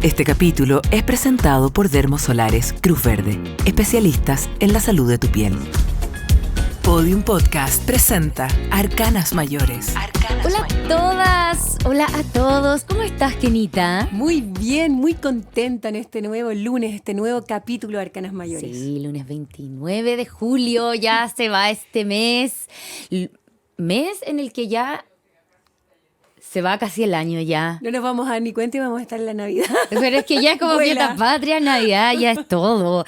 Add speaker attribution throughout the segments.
Speaker 1: Este capítulo es presentado por Dermosolares Cruz Verde, especialistas en la salud de tu piel. Podium Podcast presenta Arcanas Mayores.
Speaker 2: Hola a todas, hola a todos. ¿Cómo estás, Kenita?
Speaker 3: Muy bien, muy contenta en este nuevo lunes, este nuevo capítulo de Arcanas Mayores.
Speaker 2: Sí, lunes 29 de julio, ya se va este mes. Mes en el que ya se va casi el año ya.
Speaker 3: No nos vamos a dar ni cuenta y vamos a estar en la Navidad.
Speaker 2: Pero es que ya es como fiesta patria, Navidad, ya es todo.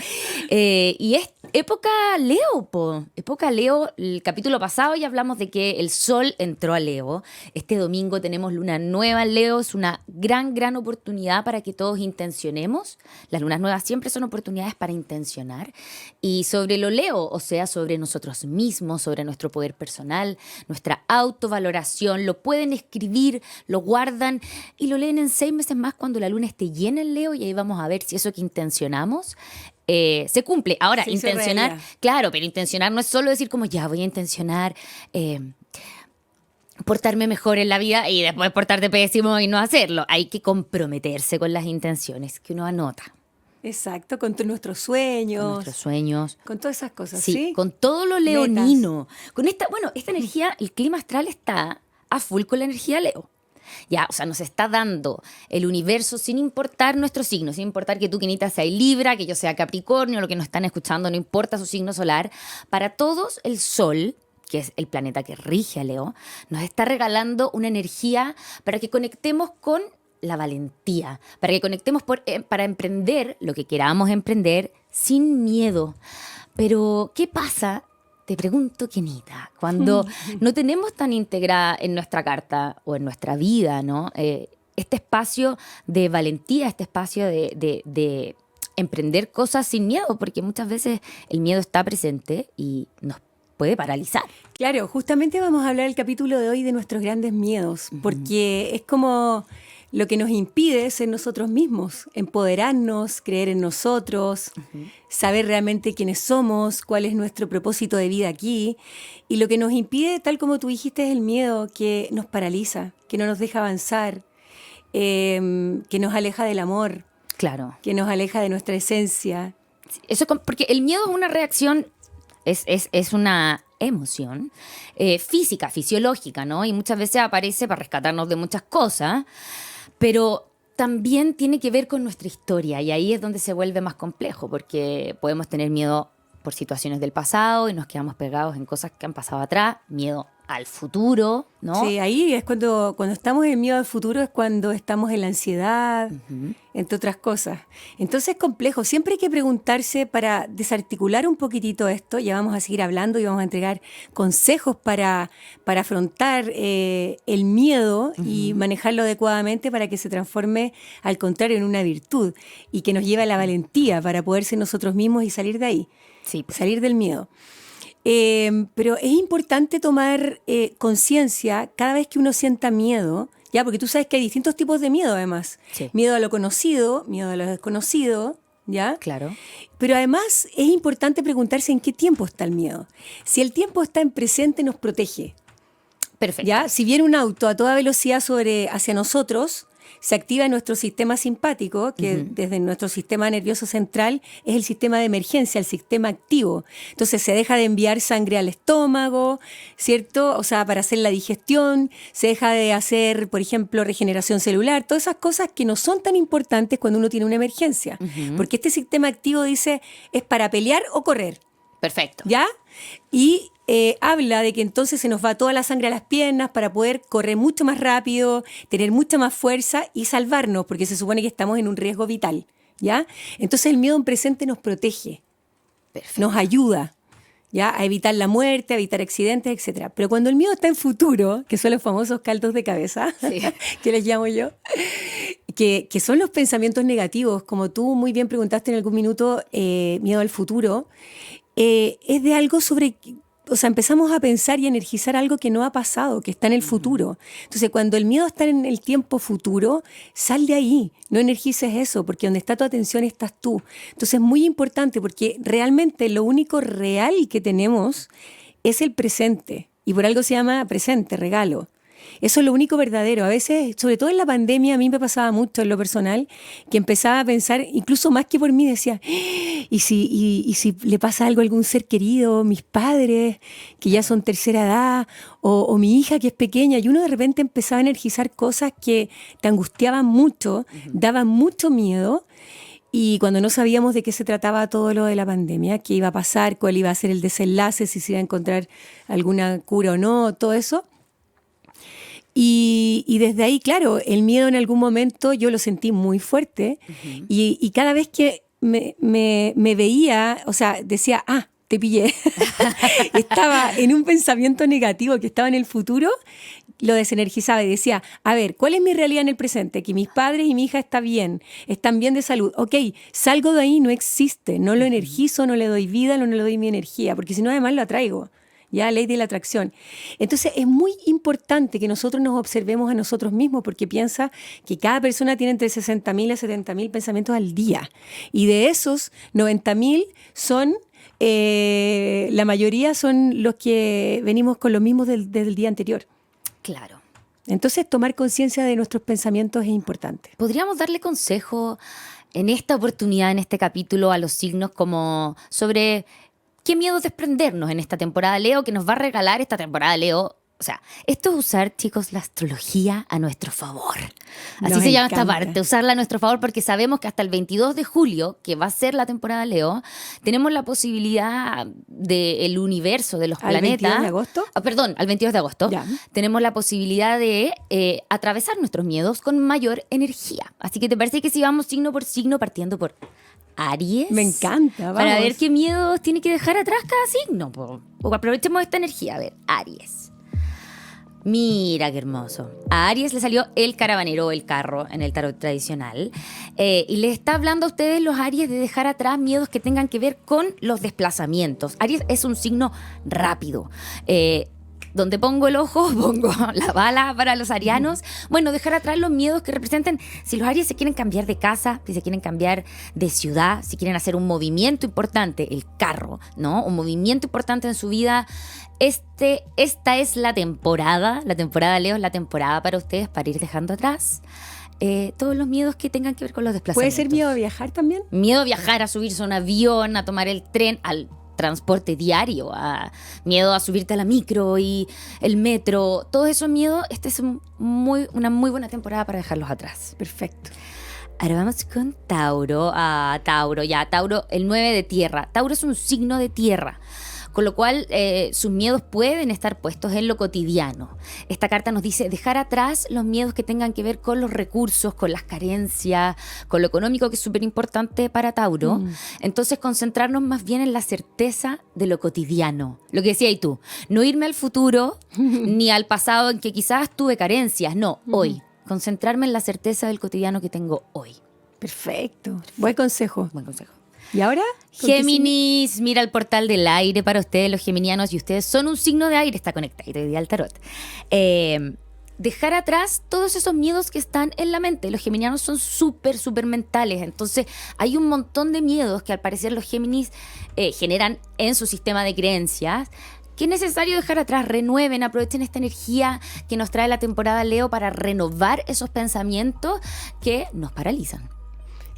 Speaker 2: Y es época Leo, época Leo. El capítulo pasado ya hablamos de que el sol entró a Leo. Este domingo tenemos luna nueva en Leo. Es una gran oportunidad para que todos intencionemos. Las lunas nuevas siempre son oportunidades para intencionar. Y sobre lo Leo, o sea, sobre nosotros mismos, sobre nuestro poder personal, nuestra autovaloración, lo pueden escribir, lo guardan y lo leen en 6 meses más cuando la luna esté llena en Leo, y ahí vamos a ver si eso que intencionamos se cumple. Ahora,
Speaker 3: sí,
Speaker 2: intencionar, claro, pero intencionar no es solo decir como ya voy a intencionar portarme mejor en la vida y después portarte pésimo y no hacerlo. Hay que comprometerse con las intenciones que uno anota.
Speaker 3: Exacto, con nuestros sueños.
Speaker 2: Con nuestros sueños.
Speaker 3: Con todas esas cosas,
Speaker 2: ¿sí? Con todo lo leonino. Con esta energía, el clima astral está a full con la energía Leo. Ya, o sea, nos está dando el universo sin importar nuestro signo, sin importar que tú, Kenita, seas Libra, que yo sea Capricornio, lo que nos están escuchando, no importa su signo solar. Para todos, el Sol, que es el planeta que rige a Leo, nos está regalando una energía para que conectemos con la valentía, para que conectemos para emprender lo que queramos emprender sin miedo. Pero, ¿qué pasa? Te pregunto, Kenita, cuando no tenemos tan integrada en nuestra carta o en nuestra vida, ¿no? Este espacio de valentía, este espacio de emprender cosas sin miedo, porque muchas veces el miedo está presente y nos puede paralizar.
Speaker 3: Claro, justamente vamos a hablar el capítulo de hoy de nuestros grandes miedos, porque es como lo que nos impide ser nosotros mismos, empoderarnos, creer en nosotros, saber realmente quiénes somos, cuál es nuestro propósito de vida aquí. Y lo que nos impide, tal como tú dijiste, es el miedo que nos paraliza, que no nos deja avanzar, que nos aleja del amor,
Speaker 2: claro,
Speaker 3: que nos aleja de nuestra esencia.
Speaker 2: Eso, porque el miedo es una reacción, es una emoción física, fisiológica, ¿no? Y muchas veces aparece para rescatarnos de muchas cosas, pero también tiene que ver con nuestra historia, y ahí es donde se vuelve más complejo, porque podemos tener miedo por situaciones del pasado y nos quedamos pegados en cosas que han pasado atrás, miedo al futuro, ¿no?
Speaker 3: Sí, ahí es cuando estamos en miedo al futuro, es cuando estamos en la ansiedad, entre otras cosas. Entonces es complejo, siempre hay que preguntarse para desarticular un poquitito esto. Ya vamos a seguir hablando y vamos a entregar consejos para afrontar el miedo y manejarlo adecuadamente para que se transforme, al contrario, en una virtud y que nos lleve a la valentía para poder ser nosotros mismos y salir de ahí, salir del miedo. Pero es importante tomar conciencia cada vez que uno sienta miedo, ya, porque tú sabes que hay distintos tipos de miedo, además.
Speaker 2: Sí.
Speaker 3: Miedo a lo conocido, miedo a lo desconocido, ¿ya?
Speaker 2: Claro.
Speaker 3: Pero además es importante preguntarse en qué tiempo está el miedo. Si el tiempo está en presente, nos protege.
Speaker 2: Perfecto.
Speaker 3: ¿Ya? Si viene un auto a toda velocidad hacia nosotros, se activa nuestro sistema simpático, que desde nuestro sistema nervioso central es el sistema de emergencia, el sistema activo. Entonces se deja de enviar sangre al estómago, ¿cierto? O sea, para hacer la digestión, se deja de hacer, por ejemplo, regeneración celular, todas esas cosas que no son tan importantes cuando uno tiene una emergencia. Porque este sistema activo dice, es para pelear o correr.
Speaker 2: Perfecto.
Speaker 3: ¿Ya? Y habla de que entonces se nos va toda la sangre a las piernas para poder correr mucho más rápido, tener mucha más fuerza y salvarnos, porque se supone que estamos en un riesgo vital, ¿ya? Entonces el miedo en presente nos protege, nos ayuda, ¿ya? A evitar la muerte, a evitar accidentes, etc. Pero cuando el miedo está en futuro, que son los famosos caldos de cabeza, que les llamo yo, que son los pensamientos negativos, como tú muy bien preguntaste en algún minuto, miedo al futuro, es de algo sobre, o sea, empezamos a pensar y energizar algo que no ha pasado, que está en el futuro. Entonces, cuando el miedo está en el tiempo futuro, sal de ahí, no energices eso, porque donde está tu atención estás tú. Entonces, es muy importante, porque realmente lo único real que tenemos es el presente, y por algo se llama presente, regalo. Eso es lo único verdadero. A veces, sobre todo en la pandemia, a mí me pasaba mucho en lo personal, que empezaba a pensar, incluso más que por mí, decía, ¿y si le pasa algo a algún ser querido, mis padres, que ya son tercera edad, o mi hija que es pequeña? Y uno de repente empezaba a energizar cosas que te angustiaban mucho, daban mucho miedo. Y cuando no sabíamos de qué se trataba todo lo de la pandemia, qué iba a pasar, cuál iba a ser el desenlace, si se iba a encontrar alguna cura o no, todo eso. Y desde ahí, claro, el miedo en algún momento yo lo sentí muy fuerte. Y cada vez que me veía, o sea, decía, te pillé. Estaba en un pensamiento negativo que estaba en el futuro, lo desenergizaba y decía, a ver, ¿cuál es mi realidad en el presente? Que mis padres y mi hija están bien de salud. Ok, salgo de ahí, no existe, no lo energizo, no le doy vida, no le doy mi energía, porque si no además lo atraigo. Ya, ley de la atracción. Entonces es muy importante que nosotros nos observemos a nosotros mismos, porque piensa que cada persona tiene entre 60.000 a 70.000 pensamientos al día. Y de esos, 90.000 son... la mayoría son los que venimos con los mismos del día anterior.
Speaker 2: Claro.
Speaker 3: Entonces, tomar conciencia de nuestros pensamientos es importante.
Speaker 2: ¿Podríamos darle consejo en esta oportunidad, en este capítulo, a los signos como sobre qué miedo desprendernos en esta temporada Leo, que nos va a regalar esta temporada Leo? O sea, esto es usar, chicos, la astrología a nuestro favor. Así se llama esta parte, usarla a nuestro favor, porque sabemos que hasta el 22 de julio, que va a ser la temporada Leo, tenemos la posibilidad del universo, de los planetas.
Speaker 3: ¿Al 22 de agosto?
Speaker 2: Al 22 de agosto.
Speaker 3: Ya.
Speaker 2: Tenemos la posibilidad de atravesar nuestros miedos con mayor energía. Así que ¿te parece que si vamos signo por signo, partiendo por Aries?
Speaker 3: Me encanta, vamos.
Speaker 2: Para ver qué miedos tiene que dejar atrás cada signo. O aprovechemos esta energía. A ver, Aries. Mira qué hermoso. A Aries le salió el caravanero o el carro en el tarot tradicional. Y le está hablando a ustedes, los Aries, de dejar atrás miedos que tengan que ver con los desplazamientos. Aries es un signo rápido. Donde pongo el ojo, pongo la bala para los arianos. Bueno, dejar atrás los miedos que representen. Si los Aries se quieren cambiar de casa, si se quieren cambiar de ciudad, si quieren hacer un movimiento importante, el carro, ¿no? Un movimiento importante en su vida. Esta es la temporada Leo es la temporada para ustedes para ir dejando atrás todos los miedos que tengan que ver con los desplazamientos.
Speaker 3: ¿Puede ser miedo a viajar también?
Speaker 2: Miedo a viajar, a subirse a un avión, a tomar el tren, al transporte diario, miedo a subirte a la micro y el metro. Todos esos miedos, esta es una muy buena temporada para dejarlos atrás.
Speaker 3: Perfecto.
Speaker 2: Ahora vamos con Tauro. Tauro, el 9 de tierra. Tauro es un signo de tierra, con lo cual sus miedos pueden estar puestos en lo cotidiano. Esta carta nos dice dejar atrás los miedos que tengan que ver con los recursos, con las carencias, con lo económico, que es súper importante para Tauro. Entonces, concentrarnos más bien en la certeza de lo cotidiano. Lo que decías tú, no irme al futuro ni al pasado en que quizás tuve carencias. No, hoy. Concentrarme en la certeza del cotidiano que tengo hoy.
Speaker 3: Perfecto. Buen consejo.
Speaker 2: Buen consejo.
Speaker 3: ¿Y ahora?
Speaker 2: Géminis, mira el portal del aire para ustedes, los geminianos, y ustedes son un signo de aire, está conectado hoy día al tarot. Dejar atrás todos esos miedos que están en la mente. Los geminianos son súper mentales, entonces hay un montón de miedos que al parecer los Géminis generan en su sistema de creencias, que es necesario dejar atrás. Renueven, aprovechen esta energía que nos trae la temporada Leo para renovar esos pensamientos que nos paralizan.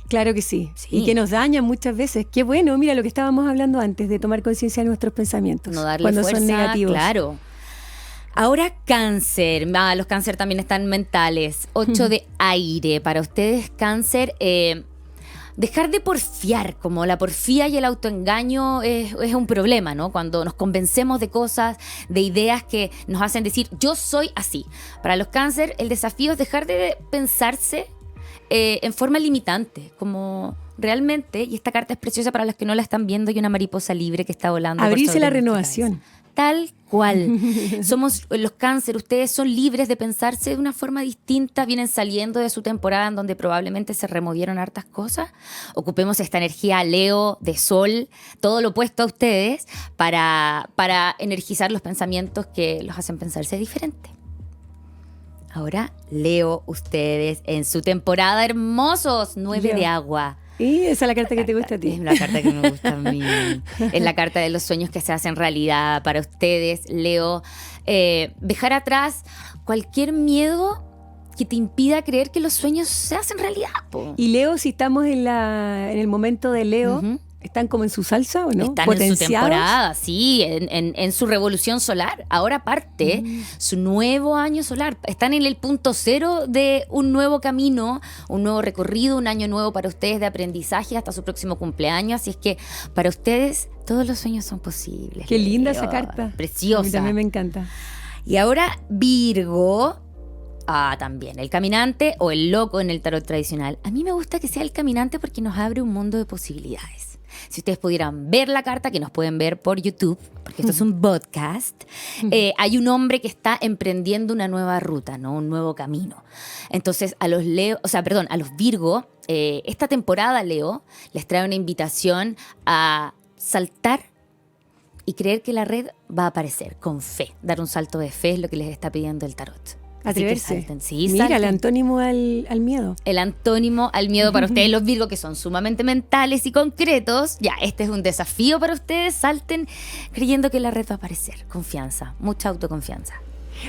Speaker 3: Claro que sí. Y que nos dañan muchas veces. Qué bueno, mira lo que estábamos hablando antes, de tomar conciencia de nuestros pensamientos.
Speaker 2: No darle
Speaker 3: cuando
Speaker 2: fuerza,
Speaker 3: son negativos.
Speaker 2: Claro. Ahora Cáncer. Los Cáncer también están mentales. 8 de aire. Para ustedes, Cáncer, dejar de porfiar, como la porfía y el autoengaño es un problema, ¿no? Cuando nos convencemos de cosas, de ideas que nos hacen decir, yo soy así. Para los Cáncer, el desafío es dejar de pensarse en forma limitante, como realmente, y esta carta es preciosa para los que no la están viendo, hay una mariposa libre que está volando.
Speaker 3: Abrirse la renovación.
Speaker 2: Tal cual. Somos los Cáncer, ustedes son libres de pensarse de una forma distinta, vienen saliendo de su temporada en donde probablemente se removieron hartas cosas. Ocupemos esta energía Leo, de sol, todo lo opuesto a ustedes, para energizar los pensamientos que los hacen pensarse diferente. Ahora, Leo, ustedes en su temporada hermosos, 9 de agua.
Speaker 3: Y esa es la carta que te gusta a ti.
Speaker 2: Es la carta que me gusta a mí. Es la carta de los sueños que se hacen realidad para ustedes, Leo. Dejar atrás cualquier miedo que te impida creer que los sueños se hacen realidad, po.
Speaker 3: Y Leo, si estamos en el momento de Leo, ¿están como en su salsa o no?
Speaker 2: Están en su temporada, sí, en su revolución solar. Ahora parte su nuevo año solar. Están en el punto cero de un nuevo camino, un nuevo recorrido, un año nuevo para ustedes de aprendizaje hasta su próximo cumpleaños. Así es que para ustedes todos los sueños son posibles.
Speaker 3: Qué linda
Speaker 2: Leo.
Speaker 3: esa carta.
Speaker 2: Preciosa.
Speaker 3: A mí también me encanta.
Speaker 2: Y ahora Virgo. También, el caminante o el loco en el tarot tradicional. A mí me gusta que sea el caminante porque nos abre un mundo de posibilidades. Si ustedes pudieran ver la carta, que nos pueden ver por YouTube, porque esto es un podcast, hay un hombre que está emprendiendo una nueva ruta, ¿no? Un nuevo camino. Entonces, a los Virgo, esta temporada, Leo, les trae una invitación a saltar y creer que la red va a aparecer con fe. Dar un salto de fe es lo que les está pidiendo el tarot.
Speaker 3: Atreverse.
Speaker 2: Sí,
Speaker 3: mira,
Speaker 2: salten.
Speaker 3: el antónimo al miedo.
Speaker 2: El antónimo al miedo para ustedes, los Virgo, que son sumamente mentales y concretos. Ya, este es un desafío para ustedes. Salten creyendo que la red va a aparecer. Confianza, mucha autoconfianza.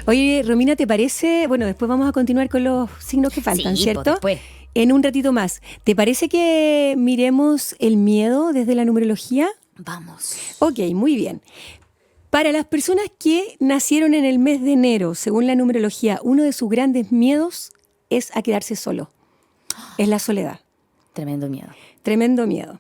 Speaker 3: Oye, Romina, ¿te parece? Bueno, después vamos a continuar con los signos que faltan,
Speaker 2: Sí,
Speaker 3: ¿cierto?
Speaker 2: pues, después.
Speaker 3: En un ratito más. ¿Te parece que miremos el miedo desde la numerología?
Speaker 2: Vamos.
Speaker 3: Ok, muy bien. Para las personas que nacieron en el mes de enero, según la numerología, uno de sus grandes miedos es a quedarse solo. Es la soledad.
Speaker 2: Tremendo miedo.
Speaker 3: Tremendo miedo.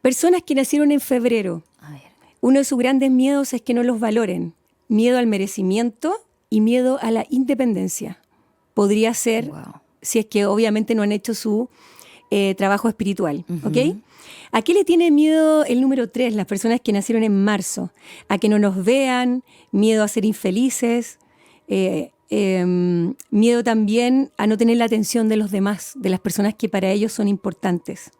Speaker 3: Personas que nacieron en febrero,
Speaker 2: A ver.
Speaker 3: uno de sus grandes miedos es que no los valoren. Miedo al merecimiento y miedo a la independencia. Podría ser,
Speaker 2: Wow.
Speaker 3: si es que obviamente no han hecho su trabajo espiritual, ¿ok? ¿A qué le tiene miedo el número 3, las personas que nacieron en marzo? A que no nos vean, miedo a ser infelices, miedo también a no tener la atención de los demás, de las personas que para ellos son importantes,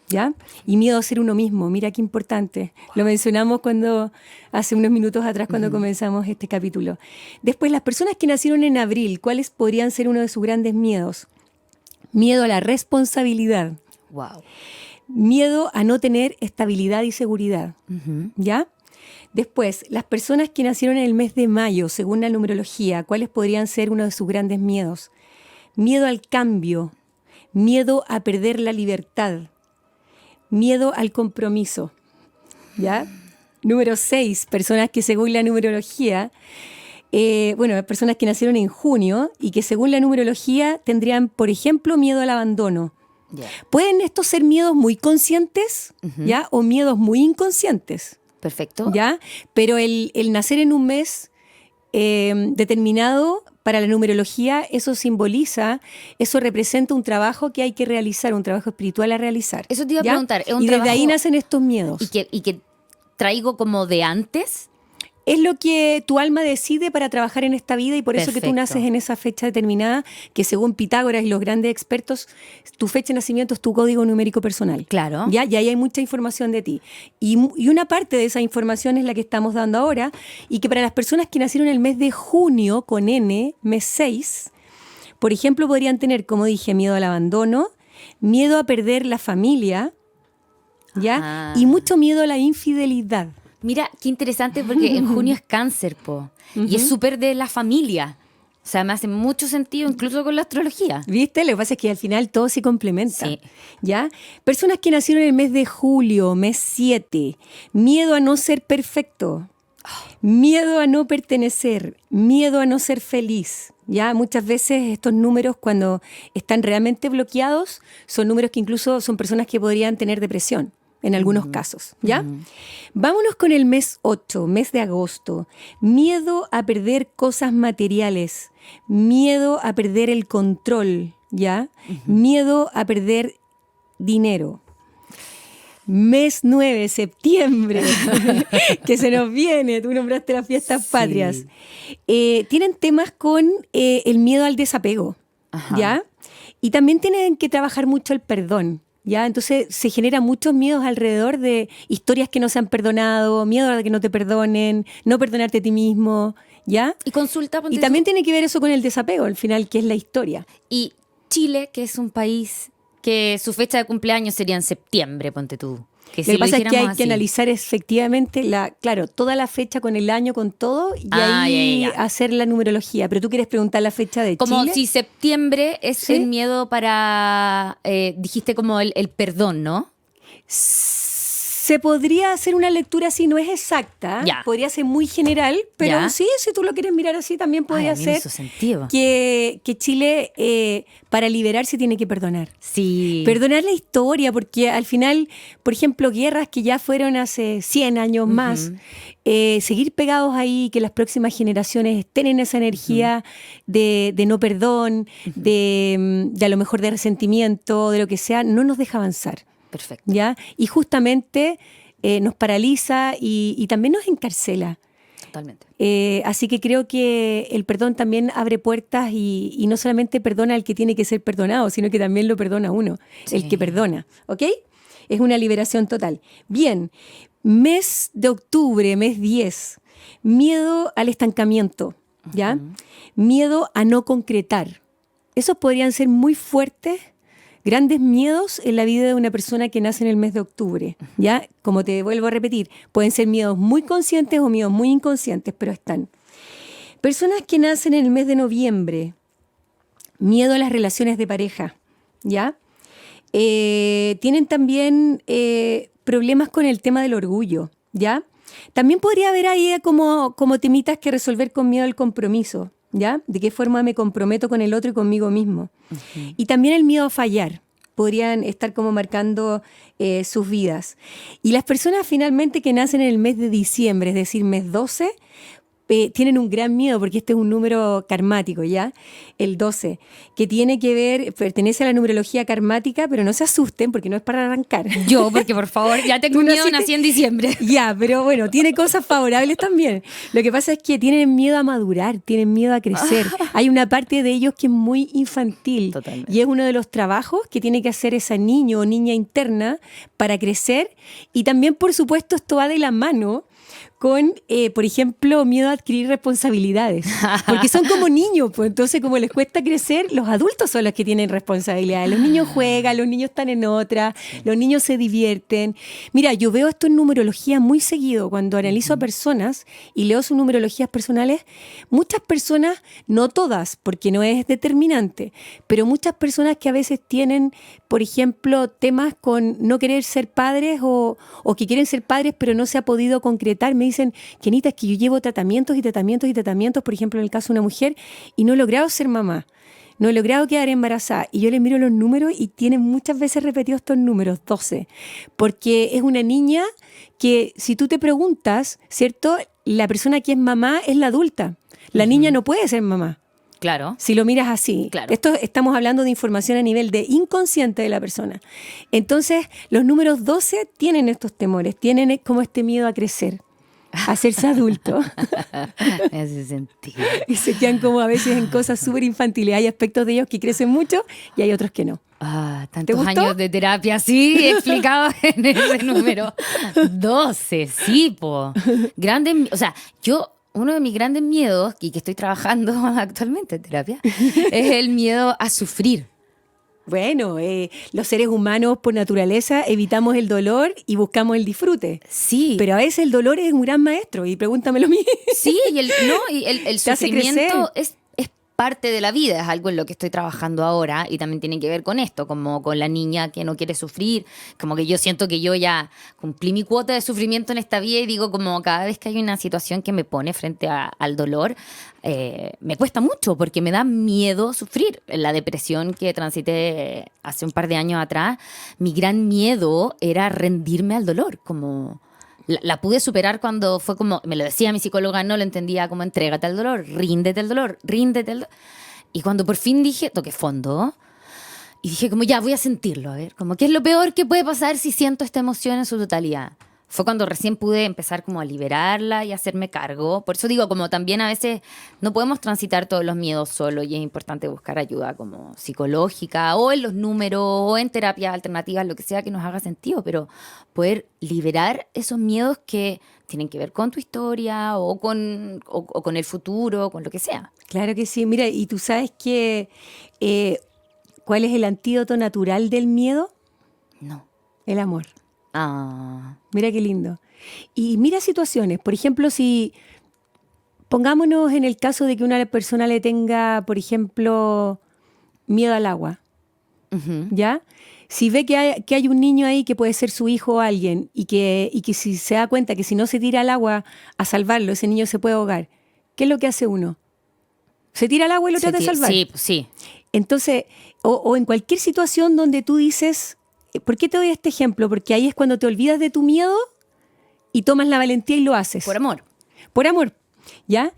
Speaker 3: ¿ya? Y miedo a ser uno mismo, mira qué importante. Lo mencionamos hace unos minutos atrás cuando comenzamos este capítulo. Después, las personas que nacieron en abril, ¿cuáles podrían ser uno de sus grandes miedos? Miedo a la responsabilidad.
Speaker 2: Wow.
Speaker 3: Miedo a no tener estabilidad y seguridad, ¿ya? Después, las personas que nacieron en el mes de mayo, según la numerología, ¿cuáles podrían ser uno de sus grandes miedos? Miedo al cambio, miedo a perder la libertad, miedo al compromiso, ¿ya? Número 6, personas que según la numerología, personas que nacieron en junio y que según la numerología tendrían, por ejemplo, miedo al abandono.
Speaker 2: Yeah.
Speaker 3: Pueden estos ser miedos muy conscientes, ¿ya? O miedos muy inconscientes,
Speaker 2: Perfecto.
Speaker 3: ¿ya? Pero el nacer en un mes determinado para la numerología, eso representa un trabajo que hay que realizar, un trabajo espiritual a realizar.
Speaker 2: Eso te iba a
Speaker 3: ¿ya?
Speaker 2: preguntar. ¿Es un
Speaker 3: y desde
Speaker 2: trabajo
Speaker 3: ahí nacen estos miedos.
Speaker 2: y que traigo como de antes?
Speaker 3: Es lo que tu alma decide para trabajar en esta vida y por eso que tú
Speaker 2: Perfecto.
Speaker 3: naces en esa fecha determinada, que según Pitágoras y los grandes expertos, tu fecha de nacimiento es tu código numérico personal.
Speaker 2: Claro.
Speaker 3: ¿Ya? Y ahí hay mucha información de ti. Y una parte de esa información es la que estamos dando ahora y que para las personas que nacieron el mes de junio, con N, mes 6, por ejemplo, podrían tener, como dije, miedo al abandono, miedo a perder la familia, ¿ya?
Speaker 2: Ah.
Speaker 3: Y mucho miedo a la infidelidad.
Speaker 2: Mira, qué interesante porque en junio es cáncer, po. Y es súper de la familia. O sea, me hace mucho sentido incluso con la astrología.
Speaker 3: ¿Viste? Lo que pasa es que al final todo se complementa.
Speaker 2: Sí.
Speaker 3: ¿Ya? Personas que nacieron en el mes de julio, mes 7, miedo a no ser perfecto, miedo a no pertenecer, miedo a no ser feliz. ¿Ya? Muchas veces estos números, cuando están realmente bloqueados, son números que incluso son personas que podrían tener depresión. En algunos casos, ¿ya? Vámonos con el mes 8, mes de agosto. Miedo a perder cosas materiales, miedo a perder el control, ¿ya? Miedo a perder dinero. Mes 9, septiembre, que se nos viene, tú nombraste las fiestas patrias. Tienen temas con el miedo al desapego, ¿ya? Y también tienen que trabajar mucho el perdón. ¿Ya? Entonces se generan muchos miedos alrededor de historias que no se han perdonado, miedo a que no te perdonen, no perdonarte a ti mismo, ¿ya?
Speaker 2: Y consulta, ponte
Speaker 3: Y también
Speaker 2: tú.
Speaker 3: tiene que ver eso con el desapego, al final, que es la historia.
Speaker 2: Y Chile, que es un país que su fecha de cumpleaños sería en septiembre, ponte tú. Que
Speaker 3: Lo que pasa es que hay
Speaker 2: dijéramos
Speaker 3: que
Speaker 2: así.
Speaker 3: analizar efectivamente, toda la fecha con el año, con todo, y ahí
Speaker 2: ya.
Speaker 3: hacer la numerología. Pero tú quieres preguntar la fecha de
Speaker 2: Como
Speaker 3: Chile.
Speaker 2: si septiembre es
Speaker 3: ¿Sí?
Speaker 2: el miedo para, dijiste como el perdón, ¿no?
Speaker 3: Se podría hacer una lectura así, no es exacta,
Speaker 2: Ya.
Speaker 3: podría ser muy general, pero
Speaker 2: Ya.
Speaker 3: sí, si tú lo quieres mirar así, también
Speaker 2: Ay,
Speaker 3: podría
Speaker 2: a mí me
Speaker 3: ser
Speaker 2: hizo sentido.
Speaker 3: que Chile, para liberarse, tiene que perdonar.
Speaker 2: Sí.
Speaker 3: Perdonar la historia, porque al final, por ejemplo, guerras que ya fueron hace 100 años más, seguir pegados ahí, que las próximas generaciones estén en esa energía de no perdón, de a lo mejor de resentimiento, de lo que sea, no nos deja avanzar.
Speaker 2: Perfecto.
Speaker 3: ¿Ya? Y justamente nos paraliza y también nos encarcela.
Speaker 2: Totalmente.
Speaker 3: Así que creo que el perdón también abre puertas y no solamente perdona al que tiene que ser perdonado, sino que también lo perdona a uno,
Speaker 2: Sí.
Speaker 3: el que perdona. ¿Ok? Es una liberación total. Bien, mes de octubre, mes 10, miedo al estancamiento, ¿ya? Miedo a no concretar. Esos podrían ser muy fuertes, grandes miedos en la vida de una persona que nace en el mes de octubre, ¿ya? Como te vuelvo a repetir, pueden ser miedos muy conscientes o miedos muy inconscientes, pero están. Personas que nacen en el mes de noviembre, miedo a las relaciones de pareja, ¿ya? Tienen también problemas con el tema del orgullo, ¿ya? También podría haber ahí como temitas que resolver con miedo al compromiso, ¿ya? De qué forma me comprometo con el otro y conmigo mismo. Y también el miedo a fallar. Podrían estar como marcando sus vidas. Y las personas finalmente que nacen en el mes de diciembre, es decir, mes 12, tienen un gran miedo porque este es un número karmático, ¿ya? El 12, que tiene que ver, pertenece a la numerología karmática, pero no se asusten porque no es para arrancar.
Speaker 2: Yo, porque por favor, ya tengo
Speaker 3: Tú
Speaker 2: miedo,
Speaker 3: naciste-
Speaker 2: nací en diciembre.
Speaker 3: Ya, pero bueno, tiene cosas favorables también. Lo que pasa es que tienen miedo a madurar, tienen miedo a crecer. Hay una parte de ellos que es muy infantil.
Speaker 2: Totalmente.
Speaker 3: Y es uno de los trabajos que tiene que hacer esa niño o niña interna para crecer. Y también, por supuesto, esto va de la mano con, por ejemplo, miedo a adquirir responsabilidades. Porque son como niños, pues entonces como les cuesta crecer, los adultos son los que tienen responsabilidades. Los niños juegan, los niños están en otra, los niños se divierten. Mira, yo veo esto en numerología muy seguido. Cuando analizo a personas y leo sus numerologías personales, muchas personas, no todas, porque no es determinante, pero muchas personas que a veces tienen, por ejemplo, temas con no querer ser padres o que quieren ser padres pero no se ha podido concretar, me dicen, Kenita, es que yo llevo tratamientos y tratamientos y tratamientos, por ejemplo, en el caso de una mujer, y no he logrado ser mamá, no he logrado quedar embarazada. Y yo le miro los números y tiene muchas veces repetidos estos números, 12, porque es una niña que si tú te preguntas, ¿cierto? La persona que es mamá es la adulta. La niña no puede ser mamá.
Speaker 2: Claro.
Speaker 3: Si lo miras así.
Speaker 2: Claro.
Speaker 3: Esto estamos hablando de información a nivel de inconsciente de la persona. Entonces, los números 12 tienen estos temores, tienen como este miedo a crecer, a hacerse adulto.
Speaker 2: Me hace sentido.
Speaker 3: Y se quedan como a veces en cosas súper infantiles. Hay aspectos de ellos que crecen mucho y hay otros que no.
Speaker 2: Ah,
Speaker 3: ¿Te
Speaker 2: tantos
Speaker 3: gustó?
Speaker 2: años de terapia, sí, explicado en ese número. 12, sí, po. Grandes, o sea, uno de mis grandes miedos, y que estoy trabajando actualmente en terapia, es el miedo a sufrir.
Speaker 3: Bueno, los seres humanos por naturaleza evitamos el dolor y buscamos el disfrute.
Speaker 2: Sí.
Speaker 3: Pero a veces el dolor es un gran maestro y pregúntamelo a mí.
Speaker 2: Sí, y el
Speaker 3: Te hace
Speaker 2: sufrimiento
Speaker 3: crecer.
Speaker 2: es parte de la vida, es algo en lo que estoy trabajando ahora y también tiene que ver con esto, como con la niña que no quiere sufrir, como que yo siento que yo ya cumplí mi cuota de sufrimiento en esta vida y digo como cada vez que hay una situación que me pone frente al dolor, me cuesta mucho porque me da miedo sufrir. La depresión que transité hace un par de años atrás, mi gran miedo era rendirme al dolor, como... La pude superar cuando fue como, me lo decía mi psicóloga, no lo entendía como entrégate al dolor, ríndete al dolor, ríndete al dolor. Y cuando por fin dije, toqué fondo, y dije como ya voy a sentirlo, a ver, como qué es lo peor que puede pasar si siento esta emoción en su totalidad. Fue cuando recién pude empezar como a liberarla y a hacerme cargo. Por eso digo, como también a veces no podemos transitar todos los miedos solo y es importante buscar ayuda como psicológica o en los números o en terapias alternativas, lo que sea que nos haga sentido, pero poder liberar esos miedos que tienen que ver con tu historia o con el futuro, con lo que sea.
Speaker 3: Claro que sí. Mira, y tú sabes que ¿cuál es el antídoto natural del miedo?
Speaker 2: No.
Speaker 3: El amor. Mira qué lindo. Y mira situaciones, por ejemplo, si pongámonos en el caso de que una persona le tenga, por ejemplo, miedo al agua, ¿ya? Si ve que hay un niño ahí que puede ser su hijo o alguien y que si se da cuenta que si no se tira al agua a salvarlo, ese niño se puede ahogar, ¿qué es lo que hace uno? Se tira al agua y lo trata de salvar.
Speaker 2: Sí, sí.
Speaker 3: Entonces, o en cualquier situación donde tú dices, ¿por qué te doy este ejemplo? Porque ahí es cuando te olvidas de tu miedo y tomas la valentía y lo haces.
Speaker 2: Por amor.
Speaker 3: Por amor, ¿ya?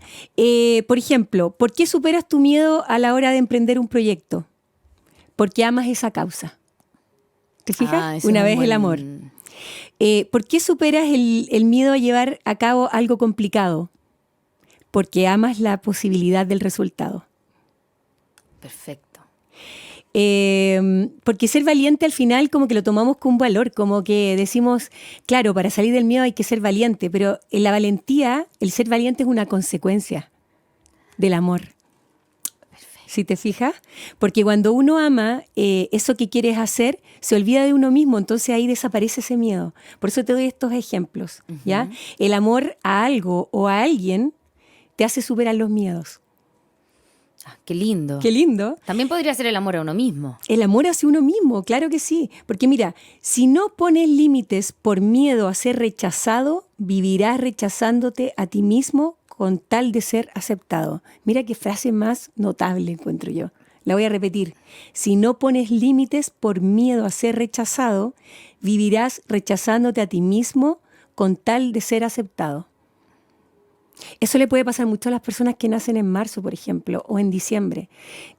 Speaker 3: Por ejemplo, ¿por qué superas tu miedo a la hora de emprender un proyecto? Porque amas esa causa. ¿Te fijas? Una vez el amor. ¿Por qué superas el miedo a llevar a cabo algo complicado? Porque amas la posibilidad del resultado.
Speaker 2: Perfecto.
Speaker 3: Porque ser valiente al final como que lo tomamos con un valor, como que decimos, claro, para salir del miedo hay que ser valiente, pero en la valentía, el ser valiente es una consecuencia del amor. ¿Sí te fijas? Porque cuando uno ama eso que quieres hacer, se olvida de uno mismo, entonces ahí desaparece ese miedo. Por eso te doy estos ejemplos, ¿ya? El amor a algo o a alguien te hace superar los miedos.
Speaker 2: Qué lindo.
Speaker 3: Qué lindo.
Speaker 2: También podría ser el amor a uno mismo.
Speaker 3: El amor hacia uno mismo, claro que sí. Porque mira, si no pones límites por miedo a ser rechazado, vivirás rechazándote a ti mismo con tal de ser aceptado. Mira qué frase más notable encuentro yo. La voy a repetir. Si no pones límites por miedo a ser rechazado, vivirás rechazándote a ti mismo con tal de ser aceptado. Eso le puede pasar mucho a las personas que nacen en marzo, por ejemplo, o en diciembre,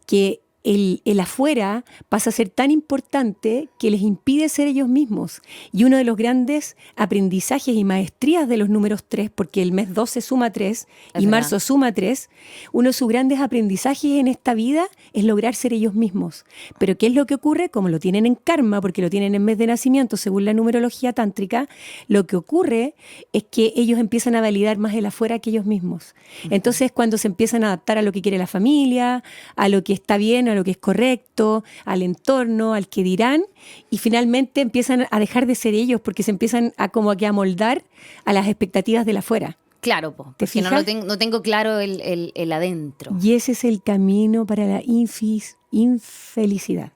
Speaker 3: que el afuera pasa a ser tan importante que les impide ser ellos mismos. Y uno de los grandes aprendizajes y maestrías de los números 3, porque el mes 12 suma 3 y marzo suma 3, uno de sus grandes aprendizajes en esta vida es lograr ser ellos mismos. Pero ¿qué es lo que ocurre? Como lo tienen en karma, porque lo tienen en mes de nacimiento, según la numerología tántrica, lo que ocurre es que ellos empiezan a validar más el afuera que ellos mismos. Entonces, cuando se empiezan a adaptar a lo que quiere la familia, a lo que está bien, a lo que es correcto, al entorno, al que dirán, y finalmente empiezan a dejar de ser ellos porque se empiezan a como que a moldar a las expectativas del afuera.
Speaker 2: Claro, porque no tengo claro el adentro.
Speaker 3: Y ese es el camino para la infelicidad.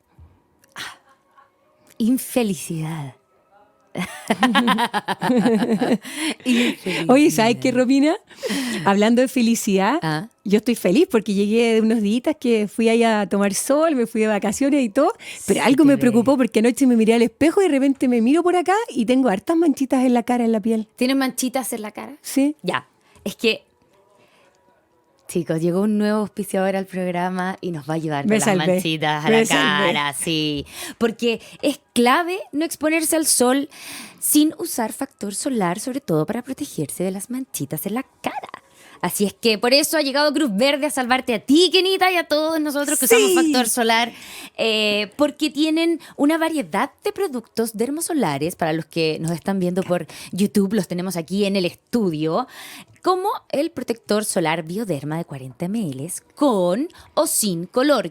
Speaker 2: Infelicidad.
Speaker 3: Oye, ¿sabes qué, Romina? Hablando de felicidad, yo estoy feliz porque llegué de unos días que fui allá a tomar sol, me fui de vacaciones y todo, pero sí, algo me preocupó porque anoche me miré al espejo y de repente me miro por acá y tengo hartas manchitas en la cara, en la piel.
Speaker 2: ¿Tienes manchitas en la cara?
Speaker 3: Sí.
Speaker 2: Ya, es que chicos, llegó un nuevo auspiciador al programa y nos va a ayudar con las manchitas a la cara, sí. Porque es clave no exponerse al sol sin usar factor solar, sobre todo para protegerse de las manchitas en la cara. Así es que por eso ha llegado Cruz Verde a salvarte a ti, Kenita, y a todos nosotros que usamos factor solar, porque tienen una variedad de productos dermosolares. Para los que nos están viendo por YouTube, los tenemos aquí en el estudio, como el protector solar Bioderma de 40 ml con o sin color.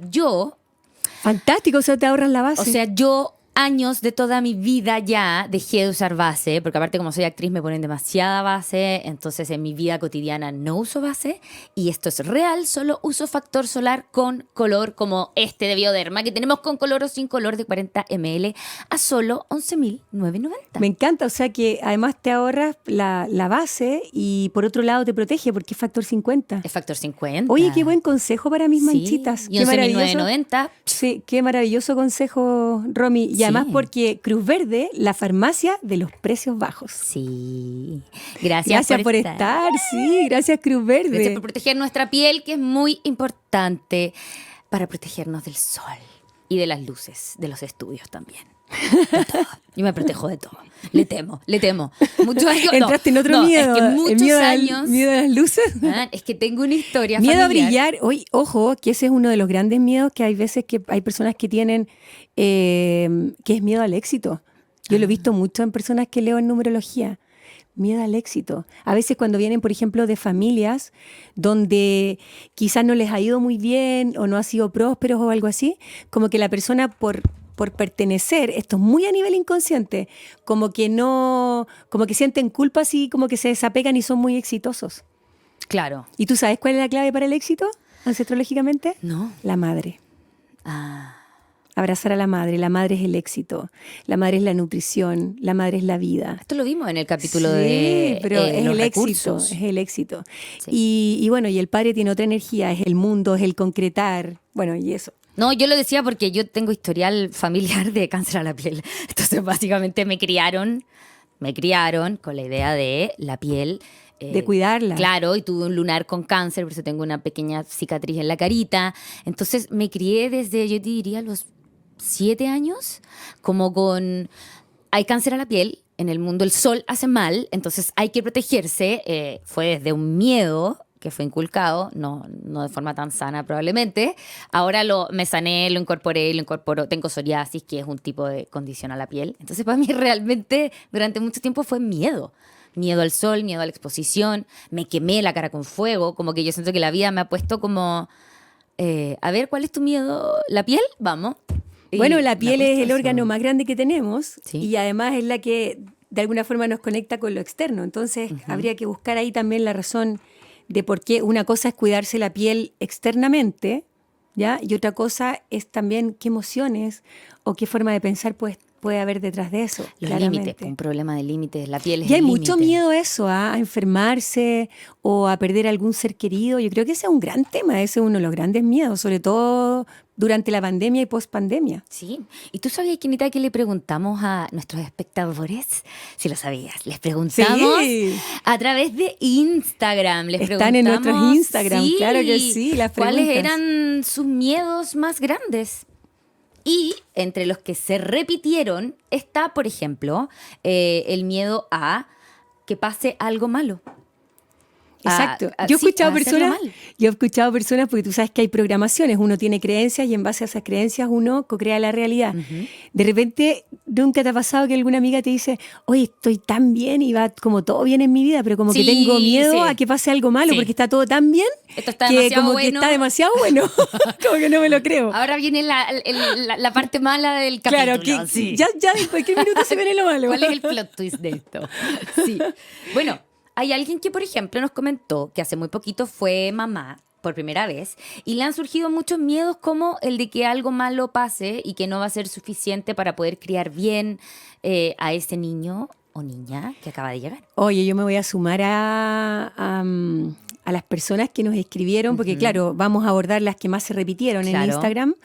Speaker 3: Fantástico, o sea, te ahorras la base.
Speaker 2: O sea, yo años de toda mi vida ya dejé de usar base, porque aparte como soy actriz me ponen demasiada base, entonces en mi vida cotidiana no uso base, y esto es real, solo uso factor solar con color como este de Bioderma, que tenemos con color o sin color de 40 ml a solo 11.990.
Speaker 3: Me encanta, o sea que además te ahorras la base y por otro lado te protege porque es factor 50.
Speaker 2: Es factor 50.
Speaker 3: Oye, qué buen consejo para mis manchitas.
Speaker 2: Y 11.990.
Speaker 3: Sí, qué maravilloso consejo, Romy. Y además porque Cruz Verde, la farmacia de los precios bajos.
Speaker 2: Sí. Gracias
Speaker 3: por estar. Sí, gracias Cruz Verde.
Speaker 2: Gracias por proteger nuestra piel, que es muy importante para protegernos del sol y de las luces de los estudios también. De todo. Yo me protejo de todo. Le temo. Muchos años.
Speaker 3: Entraste en otro miedo.
Speaker 2: Es que muchos años.
Speaker 3: ¿Miedo a las luces?
Speaker 2: Es que tengo una historia
Speaker 3: miedo
Speaker 2: familiar.
Speaker 3: A brillar. Oye, ojo, que ese es uno de los grandes miedos que hay veces que hay personas que tienen, que es miedo al éxito. Yo lo he visto mucho en personas que leo en numerología. Miedo al éxito. A veces cuando vienen, por ejemplo, de familias donde quizás no les ha ido muy bien o no ha sido prósperos o algo así, como que la persona por por pertenecer, esto es muy a nivel inconsciente, como que sienten culpa así, como que se desapegan y son muy exitosos.
Speaker 2: Claro.
Speaker 3: ¿Y tú sabes cuál es la clave para el éxito, ancestrológicamente?
Speaker 2: No.
Speaker 3: La madre.
Speaker 2: Ah.
Speaker 3: Abrazar a la madre es el éxito, la madre es la nutrición, la madre es la vida.
Speaker 2: Esto lo vimos en el capítulo
Speaker 3: Sí,
Speaker 2: de
Speaker 3: pero es
Speaker 2: los
Speaker 3: el
Speaker 2: recursos.
Speaker 3: éxito, es el éxito.
Speaker 2: Sí.
Speaker 3: Y bueno, y el padre tiene otra energía, es el mundo, es el concretar, bueno, y eso.
Speaker 2: No, yo lo decía porque yo tengo historial familiar de cáncer a la piel. Entonces, básicamente me criaron con la idea de la piel.
Speaker 3: De cuidarla.
Speaker 2: Claro, y tuve un lunar con cáncer, por eso tengo una pequeña cicatriz en la carita. Entonces me crié desde, yo te diría, los 7 años, como con, hay cáncer a la piel, en el mundo el sol hace mal, entonces hay que protegerse. Fue desde un miedo que fue inculcado, no de forma tan sana probablemente. Ahora me sané, lo incorporo, tengo psoriasis, que es un tipo de condición a la piel. Entonces para mí realmente durante mucho tiempo fue miedo. Miedo al sol, miedo a la exposición, me quemé la cara con fuego, como que yo siento que la vida me ha puesto como, a ver, ¿cuál es tu miedo? ¿La piel? Vamos.
Speaker 3: Bueno, la piel es el órgano más grande que tenemos,
Speaker 2: sí,
Speaker 3: y además es la que de alguna forma nos conecta con lo externo. Entonces habría que buscar ahí también la razón de por qué una cosa es cuidarse la piel externamente, ¿ya? Y otra cosa es también qué emociones o qué forma de pensar puede haber detrás de eso.
Speaker 2: Los
Speaker 3: claramente.
Speaker 2: límites, un problema de límites, la piel es
Speaker 3: Y hay
Speaker 2: el
Speaker 3: mucho
Speaker 2: límite.
Speaker 3: miedo a eso, a enfermarse o a perder algún ser querido. Yo creo que ese es un gran tema, ese es uno de los grandes miedos, sobre todo durante la pandemia y post-pandemia.
Speaker 2: Sí. ¿Y tú sabías, Quinita, que le preguntamos a nuestros espectadores? Si lo sabías, les preguntamos
Speaker 3: Sí.
Speaker 2: a través de Instagram.
Speaker 3: Están en nuestros Instagram, claro que sí, las
Speaker 2: ¿cuáles
Speaker 3: preguntas.
Speaker 2: eran sus miedos más grandes? Y entre los que se repitieron está, por ejemplo, el miedo a que pase algo malo.
Speaker 3: Exacto.
Speaker 2: a-
Speaker 3: Yo he
Speaker 2: sí,
Speaker 3: escuchado
Speaker 2: a hacerlo
Speaker 3: personas, porque tú sabes que hay programaciones, uno tiene creencias y en base a esas creencias uno co-crea la realidad. De repente, ¿nunca te ha pasado que alguna amiga te dice, oye, estoy tan bien y va como todo bien en mi vida, pero como que
Speaker 2: Sí,
Speaker 3: tengo miedo
Speaker 2: sí.
Speaker 3: a que pase algo malo
Speaker 2: Sí.
Speaker 3: porque está todo tan bien
Speaker 2: Esto está
Speaker 3: que
Speaker 2: demasiado
Speaker 3: como
Speaker 2: bueno.
Speaker 3: que está demasiado bueno, como que no me lo creo.
Speaker 2: Ahora viene la parte mala del capítulo.
Speaker 3: Claro, que
Speaker 2: sí.
Speaker 3: ya en cualquier minuto se viene lo malo.
Speaker 2: ¿Cuál es el plot twist de esto? Sí. Bueno, hay alguien que, por ejemplo, nos comentó que hace muy poquito fue mamá por primera vez y le han surgido muchos miedos como el de que algo malo pase y que no va a ser suficiente para poder criar bien a ese niño o niña que acaba de llegar.
Speaker 3: Oye, yo me voy a sumar a las personas que nos escribieron, porque claro, vamos a abordar las que más se repitieron en
Speaker 2: Claro.
Speaker 3: Instagram,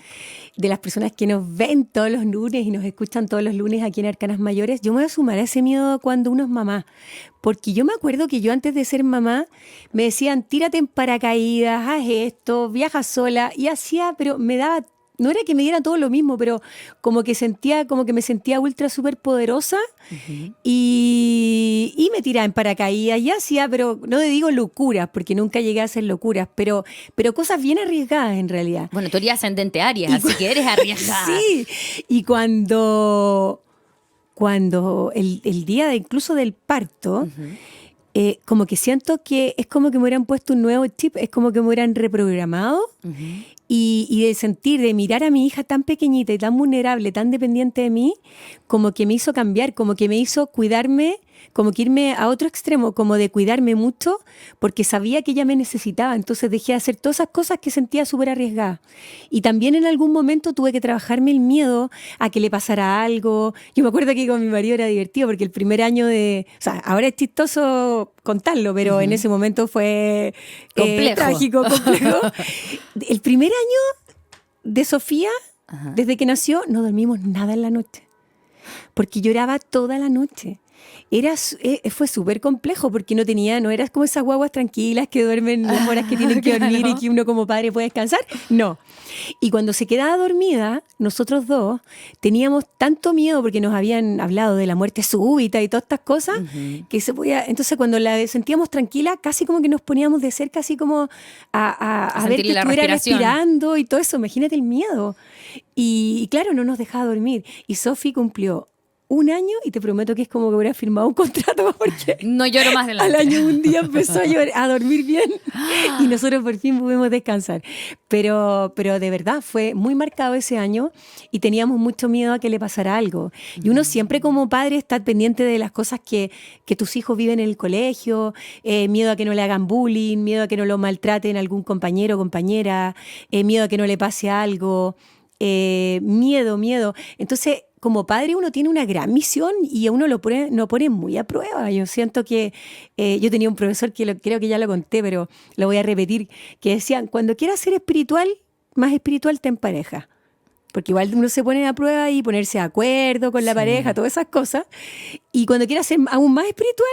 Speaker 3: de las personas que nos ven todos los lunes y nos escuchan todos los lunes aquí en Arcanas Mayores. Yo me voy a sumar a ese miedo cuando uno es mamá, porque yo me acuerdo que yo antes de ser mamá me decían, tírate en paracaídas, haz esto, viaja sola, y hacía, pero me daba... No era que me diera todo lo mismo, pero como que me sentía ultra súper poderosa y me tiraba en paracaídas y hacía, pero no te digo locuras, porque nunca llegué a hacer locuras, pero cosas bien arriesgadas en realidad.
Speaker 2: Bueno, tú eres ascendente Aries, así que eres arriesgada.
Speaker 3: Sí, y cuando el día incluso del parto, como que siento que es como que me hubieran puesto un nuevo chip, es como que me hubieran reprogramado. Y de sentir, de mirar a mi hija tan pequeñita y tan vulnerable, tan dependiente de mí, como que me hizo cambiar, como que me hizo cuidarme, como que irme a otro extremo, como de cuidarme mucho, porque sabía que ella me necesitaba. Entonces dejé de hacer todas esas cosas que sentía súper arriesgadas. Y también en algún momento tuve que trabajarme el miedo a que le pasara algo. Yo me acuerdo que con mi marido era divertido, porque el primer año o sea, ahora es chistoso contarlo, pero en ese momento fue
Speaker 2: Complejo.
Speaker 3: trágico, complejo. El primer año de Sofía, desde que nació, no dormimos nada en la noche, porque lloraba toda la noche. Fue súper complejo porque no eras como esas guaguas tranquilas que duermen las horas que tienen que dormir y que uno como padre puede descansar. No. Y cuando se quedaba dormida, nosotros dos teníamos tanto miedo porque nos habían hablado de la muerte súbita y todas estas cosas, que se podía. Entonces, cuando la sentíamos tranquila, casi como que nos poníamos de cerca, así como a ver
Speaker 2: sentirle
Speaker 3: que
Speaker 2: la
Speaker 3: estuviera
Speaker 2: respiración.
Speaker 3: respirando y todo eso. Imagínate el miedo. Y claro, no nos dejaba dormir. Y Sofi cumplió un año y te prometo que es como que hubiera firmado un contrato porque
Speaker 2: No lloro más delante.
Speaker 3: al año un día empezó a dormir bien y nosotros por fin pudimos descansar. Pero de verdad fue muy marcado ese año y teníamos mucho miedo a que le pasara algo. Y uno siempre como padre está pendiente de las cosas que tus hijos viven en el colegio, miedo a que no le hagan bullying, miedo a que no lo maltraten algún compañero o compañera, miedo a que no le pase algo, miedo. Entonces, como padre uno tiene una gran misión y a uno lo pone muy a prueba. Yo siento que yo tenía un profesor que creo que ya lo conté, pero lo voy a repetir, que decían, cuando quieras ser espiritual, más espiritual te empareja. Porque igual uno se pone a prueba y ponerse de acuerdo con la pareja, todas esas cosas. Y cuando quieras ser aún más espiritual,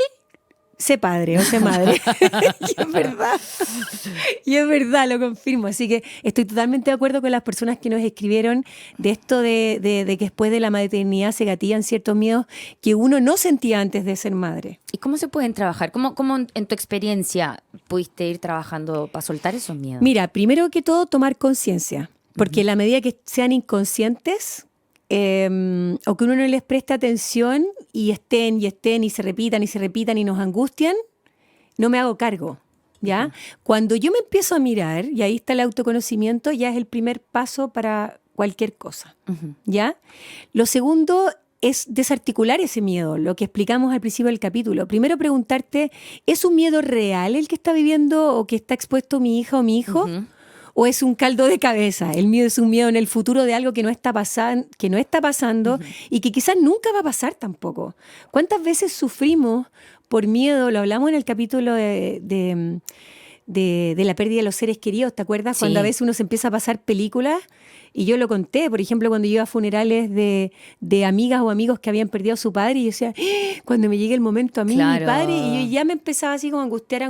Speaker 3: sé padre o sé madre. Y es verdad, lo confirmo. Así que estoy totalmente de acuerdo con las personas que nos escribieron de esto de que después de la maternidad se gatillan ciertos miedos que uno no sentía antes de ser madre.
Speaker 2: ¿Y cómo se pueden trabajar? ¿Cómo en tu experiencia pudiste ir trabajando para soltar esos miedos?
Speaker 3: Mira, primero que todo, tomar conciencia. Porque en la medida que sean inconscientes o que uno no les preste atención y estén y se repitan y nos angustian, no me hago cargo, ¿ya? Cuando yo me empiezo a mirar, y ahí está el autoconocimiento, ya es el primer paso para cualquier cosa, ¿ya? Lo segundo es desarticular ese miedo, lo que explicamos al principio del capítulo. Primero preguntarte, ¿es un miedo real el que está viviendo o que está expuesto mi hija o mi hijo? ¿O es un caldo de cabeza? El miedo es un miedo en el futuro de algo que no está pasando y que quizás nunca va a pasar tampoco. ¿Cuántas veces sufrimos por miedo? Lo hablamos en el capítulo de la pérdida de los seres queridos, ¿te acuerdas?
Speaker 2: Sí.
Speaker 3: Cuando a veces uno se empieza a pasar películas, y yo lo conté, por ejemplo, cuando yo iba a funerales de amigas o amigos que habían perdido a su padre, y yo decía, cuando me llegue el momento a mí,
Speaker 2: Claro.
Speaker 3: mi padre, y yo ya me empezaba así como a angustiar,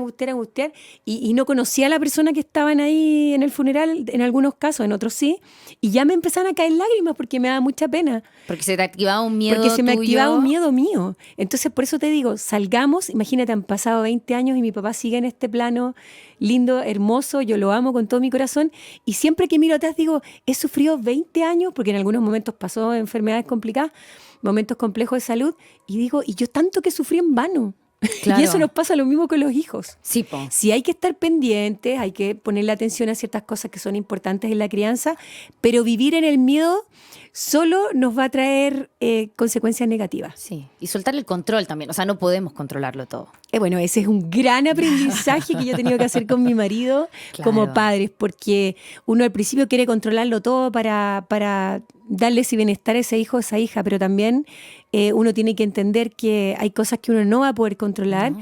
Speaker 3: y no conocía a la persona que estaban ahí en el funeral, en algunos casos, en otros sí, y ya me empezaban a caer lágrimas porque me daba mucha pena.
Speaker 2: Porque se te activaba un miedo
Speaker 3: Porque se me
Speaker 2: tuyo.
Speaker 3: activaba un miedo mío. Entonces, por eso te digo, salgamos, imagínate, han pasado 20 años y mi papá sigue en este plano lindo, hermoso, yo lo amo con todo mi corazón, y siempre que miro atrás digo, he sufrido 20 años, porque en algunos momentos pasó enfermedades complicadas, momentos complejos de salud, y digo, y yo tanto que sufrí en vano.
Speaker 2: Claro.
Speaker 3: Y eso nos pasa lo mismo con los hijos.
Speaker 2: Sí, po.
Speaker 3: Sí hay que estar pendientes, hay que ponerle atención a ciertas cosas que son importantes en la crianza, pero vivir en el miedo solo nos va a traer consecuencias negativas.
Speaker 2: Sí. Y soltar el control también. O sea, no podemos controlarlo todo.
Speaker 3: Bueno, ese es un gran aprendizaje que yo he tenido que hacer con mi marido como padres, porque uno al principio quiere controlarlo todo para darle ese bienestar a ese hijo o esa hija, pero también uno tiene que entender que hay cosas que uno no va a poder controlar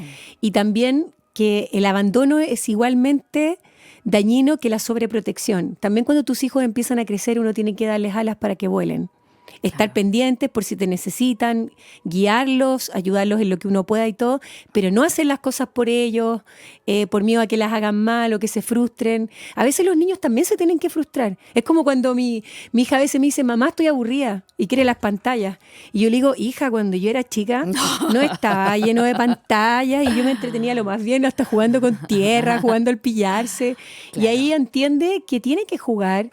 Speaker 3: y también que el abandono es igualmente dañino que la sobreprotección. También cuando tus hijos empiezan a crecer, uno tiene que darles alas para que vuelen. Estar pendientes por si te necesitan, guiarlos, ayudarlos en lo que uno pueda y todo, pero no hacer las cosas por ellos, por miedo a que las hagan mal o que se frustren. A veces los niños también se tienen que frustrar. Es como cuando mi hija a veces me dice, mamá, estoy aburrida y quiere las pantallas. Y yo le digo, hija, cuando yo era chica no estaba lleno de pantallas y yo me entretenía lo más bien hasta jugando con tierra, jugando al pillarse. Claro. Y ahí entiende que tiene que jugar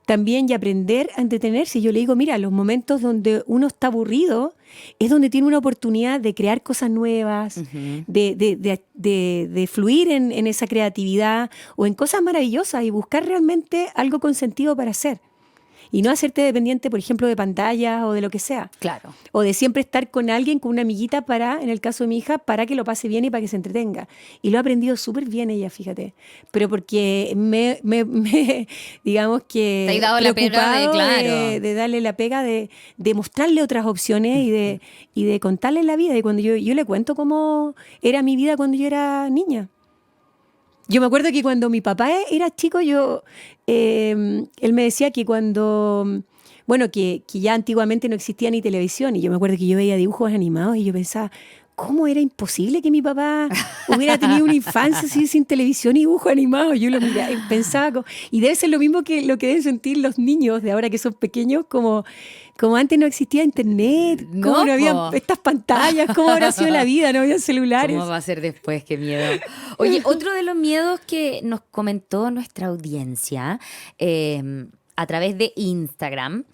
Speaker 3: también y aprender a entretenerse. Y yo le digo, mira, los momentos donde uno está aburrido es donde tiene una oportunidad de crear cosas nuevas, de fluir en esa creatividad o en cosas maravillosas y buscar realmente algo con sentido para hacer. Y no hacerte dependiente, por ejemplo, de pantallas o de lo que sea.
Speaker 2: Claro. O
Speaker 3: de siempre estar con alguien, con una amiguita en el caso de mi hija, para que lo pase bien y para que se entretenga. Y lo ha aprendido súper bien ella, fíjate. Pero porque digamos que
Speaker 2: te he dado la pega
Speaker 3: de darle la pega, de mostrarle otras opciones y de contarle la vida. Y cuando yo le cuento cómo era mi vida cuando yo era niña. Yo me acuerdo que cuando mi papá era chico, él me decía que que ya antiguamente no existía ni televisión, y yo me acuerdo que yo veía dibujos animados y yo pensaba, ¿cómo era imposible que mi papá hubiera tenido una infancia así sin televisión y dibujos animados? Yo lo miraba y pensaba, y debe ser lo mismo que lo que deben sentir los niños de ahora que son pequeños, como antes no existía internet, como no había estas pantallas, cómo habrá sido la vida, no había celulares.
Speaker 2: ¿Cómo va a ser después? Qué miedo. Oye, otro de los miedos que nos comentó nuestra audiencia a través de Instagram,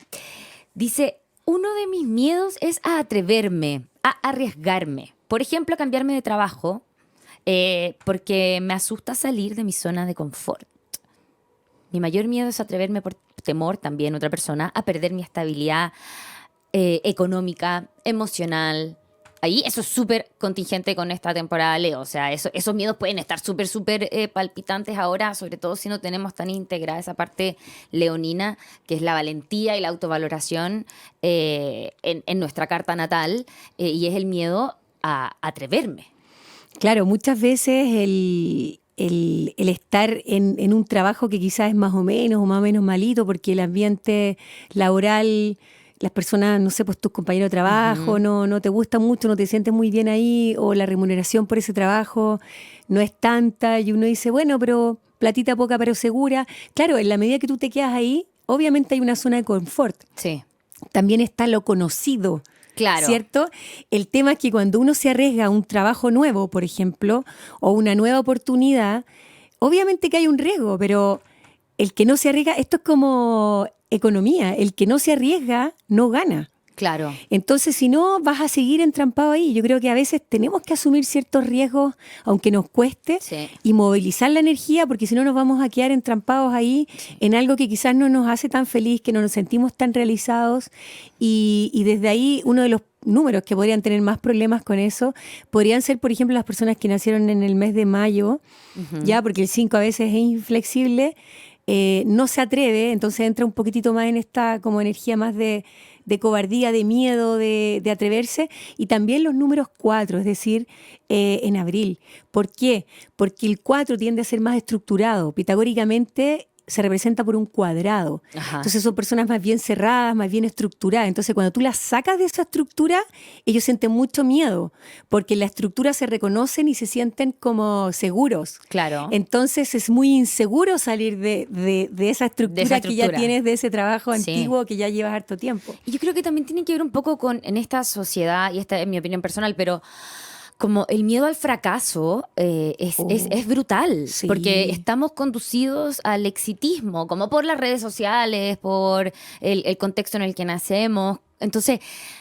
Speaker 2: dice, Uno de mis miedos es a atreverme, a arriesgarme. Por ejemplo, a cambiarme de trabajo, porque me asusta salir de mi zona de confort. Mi mayor miedo es atreverme por temor también, otra persona, a perder mi estabilidad económica, emocional. Ahí eso es súper contingente con esta temporada Leo. O sea, esos miedos pueden estar súper, súper palpitantes ahora, sobre todo si no tenemos tan integrada esa parte leonina, que es la valentía y la autovaloración en nuestra carta natal, y es el miedo a atreverme.
Speaker 3: Claro, muchas veces el estar en un trabajo que quizás es más o menos malito, porque el ambiente laboral, las personas, no sé, pues tus compañeros de trabajo no te gusta mucho, no te sientes muy bien ahí, o la remuneración por ese trabajo no es tanta, y uno dice, bueno, pero platita poca pero segura. Claro, en la medida que tú te quedas ahí, obviamente hay una zona de confort.
Speaker 2: Sí.
Speaker 3: También está lo conocido.
Speaker 2: Claro.
Speaker 3: ¿Cierto? El tema es que cuando uno se arriesga a un trabajo nuevo, por ejemplo, o una nueva oportunidad, obviamente que hay un riesgo, pero el que no se arriesga, esto es como economía, el que no se arriesga no gana.
Speaker 2: Claro.
Speaker 3: Entonces, si no, vas a seguir entrampado ahí. Yo creo que a veces tenemos que asumir ciertos riesgos, aunque nos cueste,
Speaker 2: Sí.
Speaker 3: y movilizar la energía, porque si no nos vamos a quedar entrampados ahí en algo que quizás no nos hace tan feliz, que no nos sentimos tan realizados. Y desde ahí, uno de los números que podrían tener más problemas con eso podrían ser, por ejemplo, las personas que nacieron en el mes de mayo, ya, porque el 5 a veces es inflexible, no se atreve, entonces entra un poquitito más en esta como energía más de cobardía, de miedo, de atreverse, y también los números 4, es decir, en abril. ¿Por qué? Porque el 4 tiende a ser más estructurado. Pitagóricamente se representa por un cuadrado.
Speaker 2: Ajá.
Speaker 3: Entonces son personas más bien cerradas, más bien estructuradas. Entonces cuando tú las sacas de esa estructura, ellos sienten mucho miedo, porque en la estructura se reconocen y se sienten como seguros.
Speaker 2: Claro.
Speaker 3: Entonces es muy inseguro salir de esa estructura que ya tienes, de ese trabajo
Speaker 2: Sí.
Speaker 3: antiguo que ya llevas harto tiempo.
Speaker 2: Y yo creo que también tiene que ver un poco con, en esta sociedad, y esta es mi opinión personal, pero como el miedo al fracaso es brutal,
Speaker 3: Sí.
Speaker 2: porque estamos conducidos al exitismo, como por las redes sociales, por el contexto en el que nacemos. Entonces,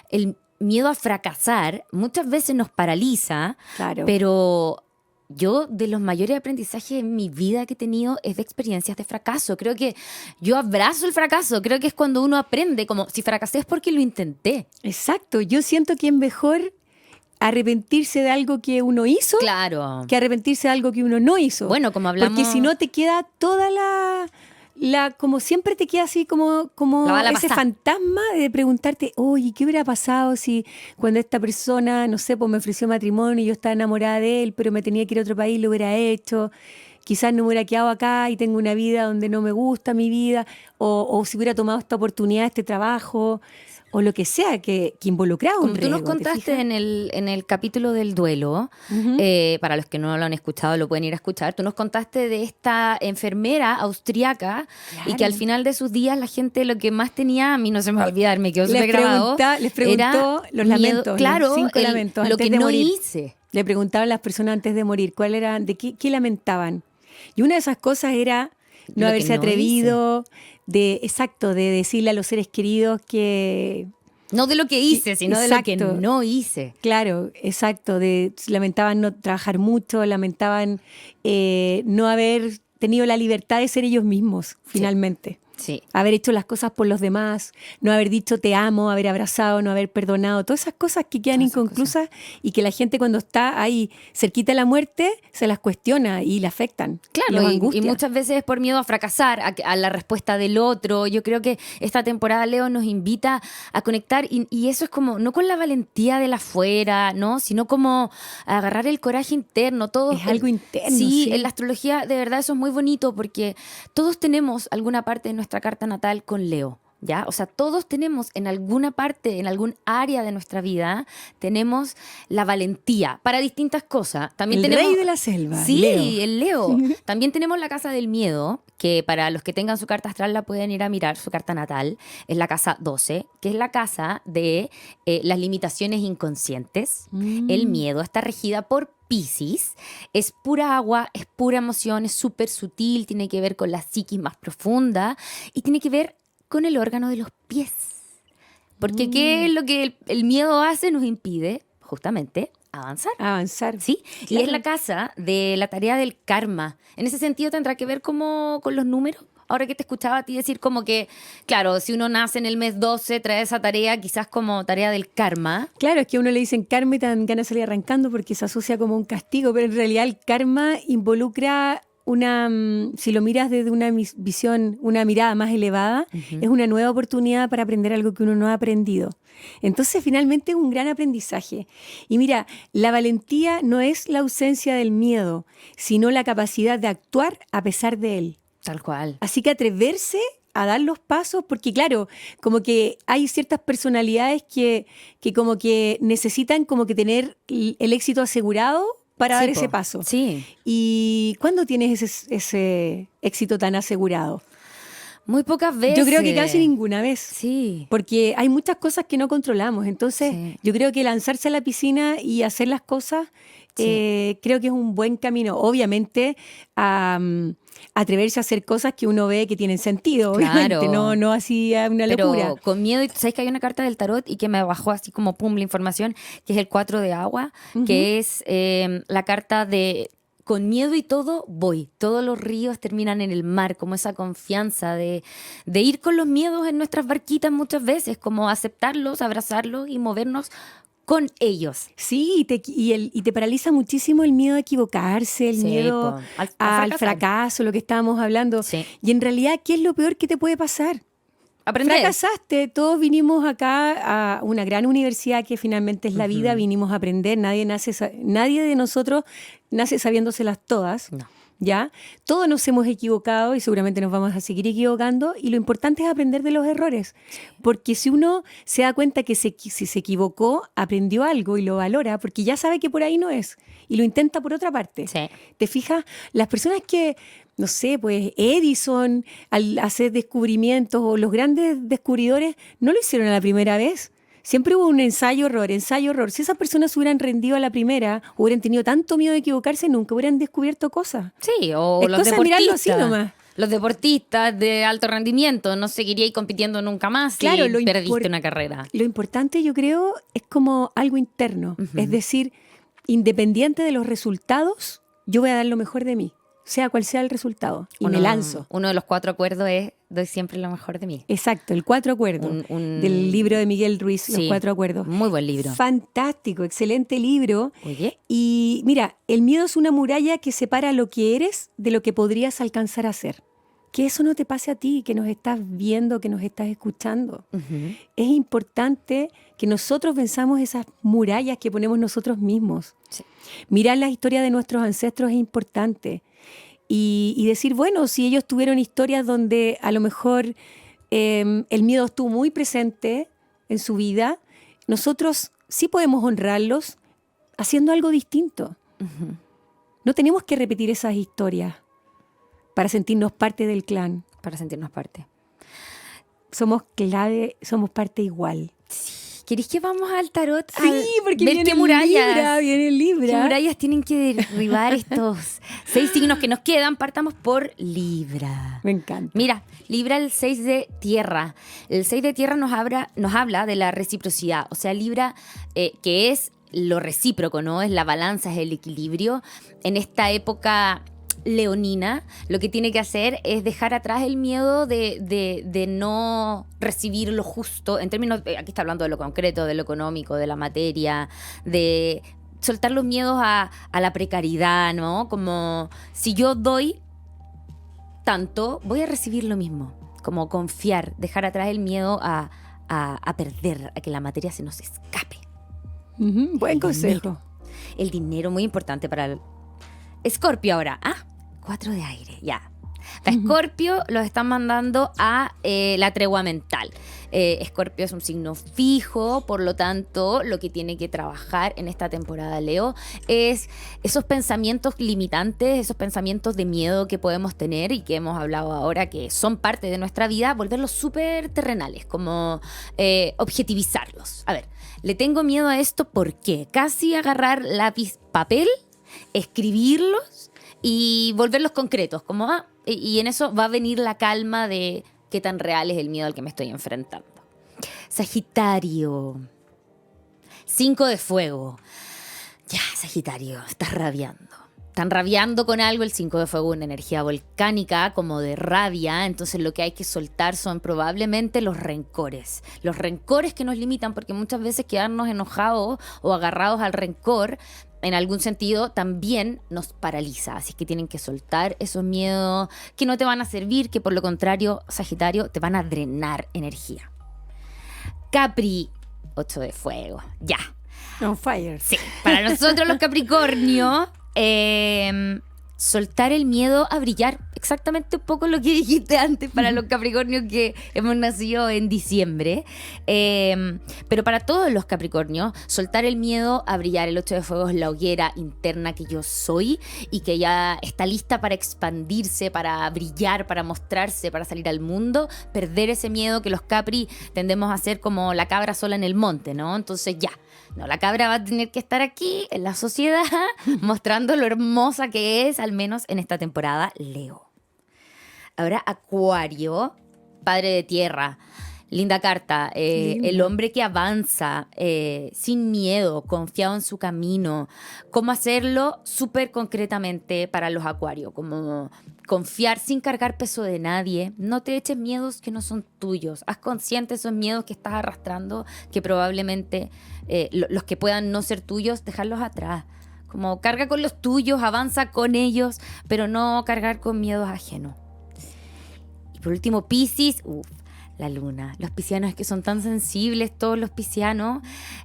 Speaker 2: el miedo a fracasar muchas veces nos paraliza,
Speaker 3: Claro.
Speaker 2: pero yo de los mayores aprendizajes en mi vida que he tenido es de experiencias de fracaso. Creo que yo abrazo el fracaso, creo que es cuando uno aprende, como si fracasé es porque lo intenté.
Speaker 3: Exacto. Yo siento que es mejor arrepentirse de algo que uno hizo
Speaker 2: Claro.
Speaker 3: que arrepentirse de algo que uno no hizo.
Speaker 2: Bueno, como hablamos...
Speaker 3: Porque si no te queda toda como siempre te queda así como
Speaker 2: La bala
Speaker 3: ese
Speaker 2: pasada.
Speaker 3: fantasma de preguntarte, oye, ¿qué hubiera pasado si cuando esta persona, no sé, pues me ofreció matrimonio y yo estaba enamorada de él, pero me tenía que ir a otro país, lo hubiera hecho? Quizás no me hubiera quedado acá y tengo una vida donde no me gusta mi vida, o si hubiera tomado esta oportunidad, este trabajo, o lo que sea que involucraba un
Speaker 2: Como tú nos
Speaker 3: riesgo, ¿te
Speaker 2: contaste
Speaker 3: fijas?
Speaker 2: en el capítulo del duelo, para los que no lo han escuchado, lo pueden ir a escuchar, tú nos contaste de esta enfermera austriaca y que al
Speaker 3: Claro.
Speaker 2: final de sus días la gente lo que más tenía, a mí no se me va a olvidar, me quedó súper grabado,
Speaker 3: Les preguntó
Speaker 2: era
Speaker 3: los
Speaker 2: miedo-
Speaker 3: lamentos,
Speaker 2: claro,
Speaker 3: los 5
Speaker 2: el-
Speaker 3: lamentos
Speaker 2: lo
Speaker 3: antes
Speaker 2: que
Speaker 3: de
Speaker 2: no
Speaker 3: morir.
Speaker 2: hice.
Speaker 3: Le preguntaban a las personas antes de morir de qué lamentaban. Y una de esas cosas era
Speaker 2: Lo
Speaker 3: no
Speaker 2: que
Speaker 3: haberse
Speaker 2: no
Speaker 3: atrevido, de decirle a los seres queridos que...
Speaker 2: No de lo que hice, sino de lo que
Speaker 3: Exacto.
Speaker 2: no hice.
Speaker 3: Claro, exacto, lamentaban no trabajar mucho, lamentaban no haber tenido la libertad de ser ellos mismos, finalmente.
Speaker 2: Sí.
Speaker 3: Haber hecho las cosas por los demás, no haber dicho te amo, haber abrazado, no haber perdonado, todas esas cosas que quedan
Speaker 2: Todas esas
Speaker 3: inconclusas y que la gente cuando está ahí cerquita de la muerte se las cuestiona y le afectan.
Speaker 2: Claro,
Speaker 3: los
Speaker 2: y
Speaker 3: angustia.
Speaker 2: muchas veces es por miedo a fracasar, a la respuesta del otro. Yo creo que esta temporada, Leo, nos invita a conectar y eso es como, no con la valentía del afuera, ¿no? Sino como agarrar el coraje interno. Todos,
Speaker 3: Es algo interno,
Speaker 2: Sí,
Speaker 3: sí.
Speaker 2: en la astrología de verdad eso es muy bonito porque todos tenemos alguna parte de nuestra carta natal con Leo. ¿Ya? O sea, todos tenemos en alguna parte, en algún área de nuestra vida, tenemos la valentía para distintas cosas. También
Speaker 3: El
Speaker 2: tenemos,
Speaker 3: rey de la selva,
Speaker 2: Sí,
Speaker 3: Leo.
Speaker 2: el Leo. También tenemos la casa del miedo, que para los que tengan su carta astral la pueden ir a mirar, su carta natal. Es la casa 12, que es la casa de las limitaciones inconscientes. El miedo está regida por Piscis, es pura agua, es pura emoción, es súper sutil, tiene que ver con la psiquis más profunda y tiene que ver con el órgano de los pies. Porque ¿qué es lo que el miedo hace? Nos impide justamente avanzar.
Speaker 3: Avanzar.
Speaker 2: Sí,
Speaker 3: Claro.
Speaker 2: y es la casa de la tarea del karma. En ese sentido tendrá que ver como con los números. Ahora que te escuchaba a ti decir como que, claro, si uno nace en el mes 12, trae esa tarea quizás como tarea del karma.
Speaker 3: Claro, es que a uno le dicen karma y te dan ganas de salir arrancando porque se asocia como un castigo, pero en realidad el karma involucra si lo miras desde una visión, una mirada más elevada, es una nueva oportunidad para aprender algo que uno no ha aprendido. Entonces, finalmente es un gran aprendizaje. Y mira, la valentía no es la ausencia del miedo, sino la capacidad de actuar a pesar de él.
Speaker 2: Tal cual.
Speaker 3: Así que atreverse a dar los pasos, porque claro, como que hay ciertas personalidades que como que necesitan como que tener el éxito asegurado para dar ese paso.
Speaker 2: Sí.
Speaker 3: ¿Y cuándo tienes ese éxito tan asegurado?
Speaker 2: Muy pocas veces.
Speaker 3: Yo creo que casi ninguna vez.
Speaker 2: Sí.
Speaker 3: Porque hay muchas cosas que no controlamos. Entonces,
Speaker 2: Sí.
Speaker 3: yo creo que lanzarse a la piscina y hacer las cosas, creo que es un buen camino. Obviamente, atreverse a hacer cosas que uno ve que tienen sentido.
Speaker 2: Claro.
Speaker 3: Obviamente, no así a una locura.
Speaker 2: Pero con miedo, ¿sabes que hay una carta del tarot y que me bajó así como pum la información, que es el 4 de agua, que es la carta de con miedo y todo voy, todos los ríos terminan en el mar, como esa confianza de ir con los miedos en nuestras barquitas muchas veces, como aceptarlos, abrazarlos y movernos con ellos.
Speaker 3: Sí, y te paraliza muchísimo el miedo a equivocarse, el
Speaker 2: Sí,
Speaker 3: miedo
Speaker 2: al
Speaker 3: al
Speaker 2: fracaso.
Speaker 3: fracaso, lo que estábamos hablando.
Speaker 2: Sí.
Speaker 3: Y en realidad, ¿qué es lo peor que te puede pasar?
Speaker 2: Aprender.
Speaker 3: Fracasaste, todos vinimos acá a una gran universidad que finalmente es la vida, vinimos a aprender, nadie de nosotros nace sabiéndoselas todas.
Speaker 2: No.
Speaker 3: ¿Ya? Todos nos hemos equivocado y seguramente nos vamos a seguir equivocando y lo importante es aprender de los errores, porque si uno se da cuenta que si se equivocó, aprendió algo y lo valora, porque ya sabe que por ahí no es y lo intenta por otra parte.
Speaker 2: Sí.
Speaker 3: ¿Te fijas? Las personas que, no sé, pues Edison al hacer descubrimientos o los grandes descubridores no lo hicieron a la primera vez. Siempre hubo un ensayo-error. Si esas personas se hubieran rendido a la primera, hubieran tenido tanto miedo de equivocarse, nunca hubieran descubierto cosas.
Speaker 2: Sí, o
Speaker 3: Es
Speaker 2: los
Speaker 3: cosa de mirarlo así
Speaker 2: deportistas.
Speaker 3: nomás.
Speaker 2: Los deportistas de alto rendimiento no seguiríais compitiendo nunca más
Speaker 3: Claro,
Speaker 2: si perdiste una carrera.
Speaker 3: Lo importante, yo creo, es como algo interno. Es decir, independiente de los resultados, yo voy a dar lo mejor de mí, sea cual sea el resultado. Y me lanzo.
Speaker 2: Uno de los 4 acuerdos es doy siempre lo mejor de mí.
Speaker 3: Exacto, el 4 acuerdos del libro de Miguel Ruiz, los
Speaker 2: Sí,
Speaker 3: 4 acuerdos.
Speaker 2: muy buen libro.
Speaker 3: Fantástico, excelente libro.
Speaker 2: Oye.
Speaker 3: Y mira, el miedo es una muralla que separa lo que eres de lo que podrías alcanzar a ser. Que eso no te pase a ti, que nos estás viendo, que nos estás escuchando. Es importante que nosotros venzamos esas murallas que ponemos nosotros mismos.
Speaker 2: Sí.
Speaker 3: Mirar la historia de nuestros ancestros es importante. Y decir, bueno, si ellos tuvieron historias donde a lo mejor el miedo estuvo muy presente en su vida, nosotros sí podemos honrarlos haciendo algo distinto. No tenemos que repetir esas historias para sentirnos parte del clan.
Speaker 2: Para sentirnos parte.
Speaker 3: Somos clave, somos parte igual.
Speaker 2: ¿Queréis que vamos al tarot?
Speaker 3: Sí, porque
Speaker 2: ver
Speaker 3: viene
Speaker 2: qué
Speaker 3: el
Speaker 2: murallas.
Speaker 3: Libra, viene el Libra.
Speaker 2: ¿Qué murallas tienen que derribar estos 6 signos que nos quedan? Partamos por Libra.
Speaker 3: Me encanta.
Speaker 2: Mira, Libra, el 6 de tierra. El 6 de tierra nos habla de la reciprocidad. O sea, Libra, que es lo recíproco, ¿no? Es la balanza, es el equilibrio. En esta época leonina, lo que tiene que hacer es dejar atrás el miedo de no recibir lo justo, en términos, aquí está hablando de lo concreto, de lo económico, de la materia, de soltar los miedos a la precariedad, ¿no? Como si yo doy tanto, voy a recibir lo mismo. Como confiar, dejar atrás el miedo a perder, a que la materia se nos escape.
Speaker 3: Buen consejo.
Speaker 2: El dinero, muy importante para el Escorpio ahora. 4 de aire, ya. Escorpio los están mandando a la tregua mental. Escorpio es un signo fijo, por lo tanto, lo que tiene que trabajar en esta temporada, Leo, es esos pensamientos limitantes, esos pensamientos de miedo que podemos tener y que hemos hablado ahora, que son parte de nuestra vida, volverlos súper terrenales, como objetivizarlos. A ver, le tengo miedo a esto, ¿por qué? Casi agarrar lápiz, papel, escribirlos y volverlos concretos, como y en eso va a venir la calma de qué tan real es el miedo al que me estoy enfrentando. Sagitario. 5 de fuego. Ya, Sagitario, estás rabiando. Están rabiando con algo. El 5 de fuego, una energía volcánica, como de rabia. Entonces lo que hay que soltar son probablemente los rencores. Los rencores que nos limitan, porque muchas veces quedarnos enojados o agarrados al rencor, en algún sentido, también nos paraliza. Así que tienen que soltar esos miedos que no te van a servir, que por lo contrario, Sagitario, te van a drenar energía. Capri, 8 de fuego. Ya.
Speaker 3: On fire.
Speaker 2: Sí, para nosotros los Capricornio, soltar el miedo a brillar. Exactamente un poco lo que dijiste antes para los Capricornios que hemos nacido en diciembre. Pero para todos los Capricornios, soltar el miedo a brillar. El 8 de fuego es la hoguera interna que yo soy y que ya está lista para expandirse, para brillar, para mostrarse, para salir al mundo. Perder ese miedo que los Capri tendemos a hacer como la cabra sola en el monte, ¿no? Entonces ya. No, la cabra va a tener que estar aquí en la sociedad mostrando lo hermosa que es, al menos en esta temporada, Leo. Ahora, Acuario, padre de tierra. Linda carta. El hombre que avanza sin miedo, confiado en su camino. ¿Cómo hacerlo? Súper concretamente para los Acuarios. Como confiar sin cargar peso de nadie. No te eches miedos que no son tuyos. Haz consciente esos miedos que estás arrastrando, que probablemente los que puedan no ser tuyos, dejarlos atrás. Como carga con los tuyos, avanza con ellos, pero no cargar con miedos ajenos. Y por último, Piscis. La luna. Los piscianos es que son tan sensibles, todos los piscianos,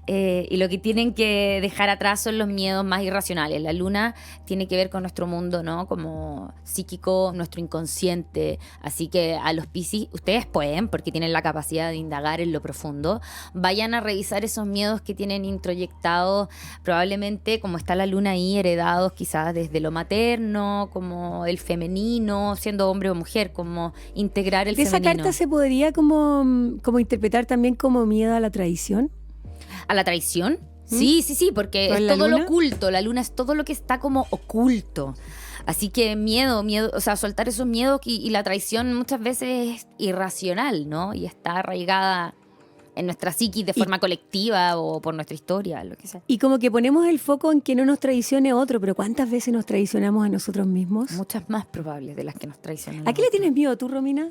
Speaker 2: y lo que tienen que dejar atrás son los miedos más irracionales. La luna tiene que ver con nuestro mundo, ¿no? Como psíquico, nuestro inconsciente. Así que a los Piscis, ustedes pueden, porque tienen la capacidad de indagar en lo profundo, vayan a revisar esos miedos que tienen introyectados, probablemente, como está la luna ahí, heredados quizás desde lo materno, como el femenino, siendo hombre o mujer, como integrar el femenino.
Speaker 3: ¿De esa carta se podría como interpretar también como miedo a la traición?
Speaker 2: ¿A la traición? Sí, porque es todo lo oculto. La luna es todo lo que está como oculto. Así que miedo, o sea, soltar esos miedos y la traición muchas veces es irracional, ¿no? Y está arraigada en nuestra psiquis de forma colectiva o por nuestra historia, lo que sea.
Speaker 3: Y como que ponemos el foco en que no nos traicione otro, pero ¿cuántas veces nos traicionamos a nosotros mismos?
Speaker 2: Muchas más probables de las que nos traicionan.
Speaker 3: ¿A qué le tienes miedo tú, Romina?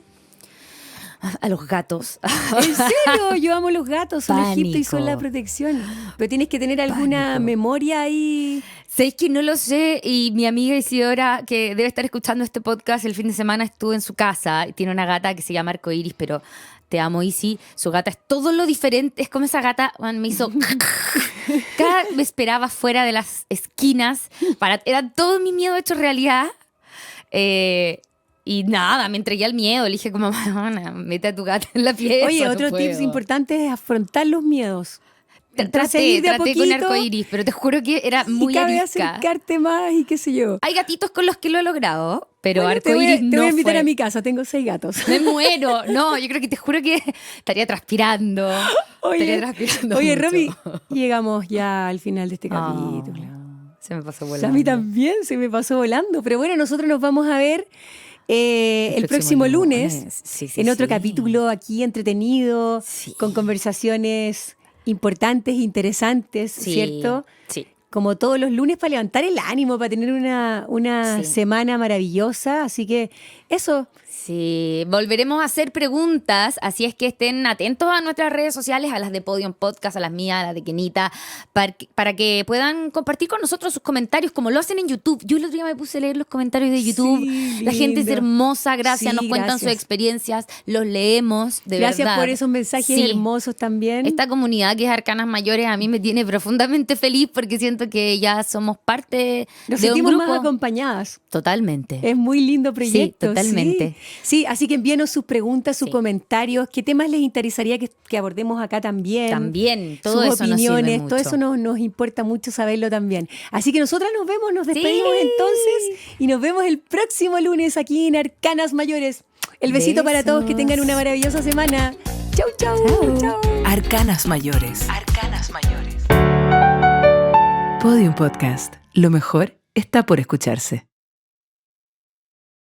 Speaker 2: A los gatos.
Speaker 3: ¿En serio? Yo amo los gatos, son
Speaker 2: Pánico.
Speaker 3: Egipto y son la protección. Pero tienes que tener alguna memoria ahí.
Speaker 2: ¿Sabéis que no lo sé? Y mi amiga Isidora, que debe estar escuchando este podcast, el fin de semana estuve en su casa y tiene una gata que se llama Arcoiris, pero te amo, Isi. Su gata es todo lo diferente. Es como esa gata, me hizo... Cada vez me esperaba fuera de las esquinas. Era todo mi miedo hecho realidad. Y nada, me entregué al miedo. Le dije como, mete a tu gata en la pieza.
Speaker 3: Oye, otro tip importante es afrontar los miedos.
Speaker 2: Traté con Arcoiris, pero te juro que era muy
Speaker 3: arisca. Acercarte más y qué sé yo.
Speaker 2: Hay gatitos con los que lo he logrado, pero
Speaker 3: bueno,
Speaker 2: Arcoiris no.
Speaker 3: Te voy a invitar a mi casa, tengo 6 gatos.
Speaker 2: Me muero. No, yo creo que te juro que estaría transpirando.
Speaker 3: Oye,
Speaker 2: mucho.
Speaker 3: Romy, llegamos ya al final de este capítulo.
Speaker 2: Se me pasó volando.
Speaker 3: A mí también se me pasó volando. Pero bueno, nosotros nos vamos a ver el próximo lunes en otro capítulo aquí entretenido, con conversaciones importantes, interesantes, ¿cierto?
Speaker 2: Sí.
Speaker 3: Como todos los lunes, para levantar el ánimo, para tener una semana maravillosa. Así que eso.
Speaker 2: Sí, volveremos a hacer preguntas, así es que estén atentos a nuestras redes sociales, a las de Podium Podcast, a las mías, a las de Kenita, para que puedan compartir con nosotros sus comentarios, como lo hacen en YouTube. Yo el otro día me puse a leer los comentarios de YouTube.
Speaker 3: Sí,
Speaker 2: la gente es
Speaker 3: lindo.
Speaker 2: hermosa, gracias, nos cuentan
Speaker 3: gracias.
Speaker 2: sus experiencias, los leemos, de verdad.
Speaker 3: Gracias por esos mensajes hermosos también.
Speaker 2: Esta comunidad que es Arcanas Mayores a mí me tiene profundamente feliz porque siento que ya somos parte
Speaker 3: Nos
Speaker 2: de un
Speaker 3: sentimos
Speaker 2: grupo.
Speaker 3: más acompañadas.
Speaker 2: Totalmente.
Speaker 3: Es muy lindo proyecto.
Speaker 2: Sí, totalmente.
Speaker 3: Sí, así que envíenos sus preguntas, sus comentarios. ¿Qué temas les interesaría que abordemos acá también?
Speaker 2: También, todo
Speaker 3: sus
Speaker 2: eso
Speaker 3: opiniones,
Speaker 2: nos sirve mucho.
Speaker 3: todo eso nos importa mucho saberlo también. Así que nosotras nos vemos, nos despedimos entonces y nos vemos el próximo lunes aquí en Arcanas Mayores. El besito para todos, que tengan una maravillosa semana. Chau, chau, chau.
Speaker 1: Arcanas Mayores. Arcanas Mayores. Podium Podcast. Lo mejor está por escucharse.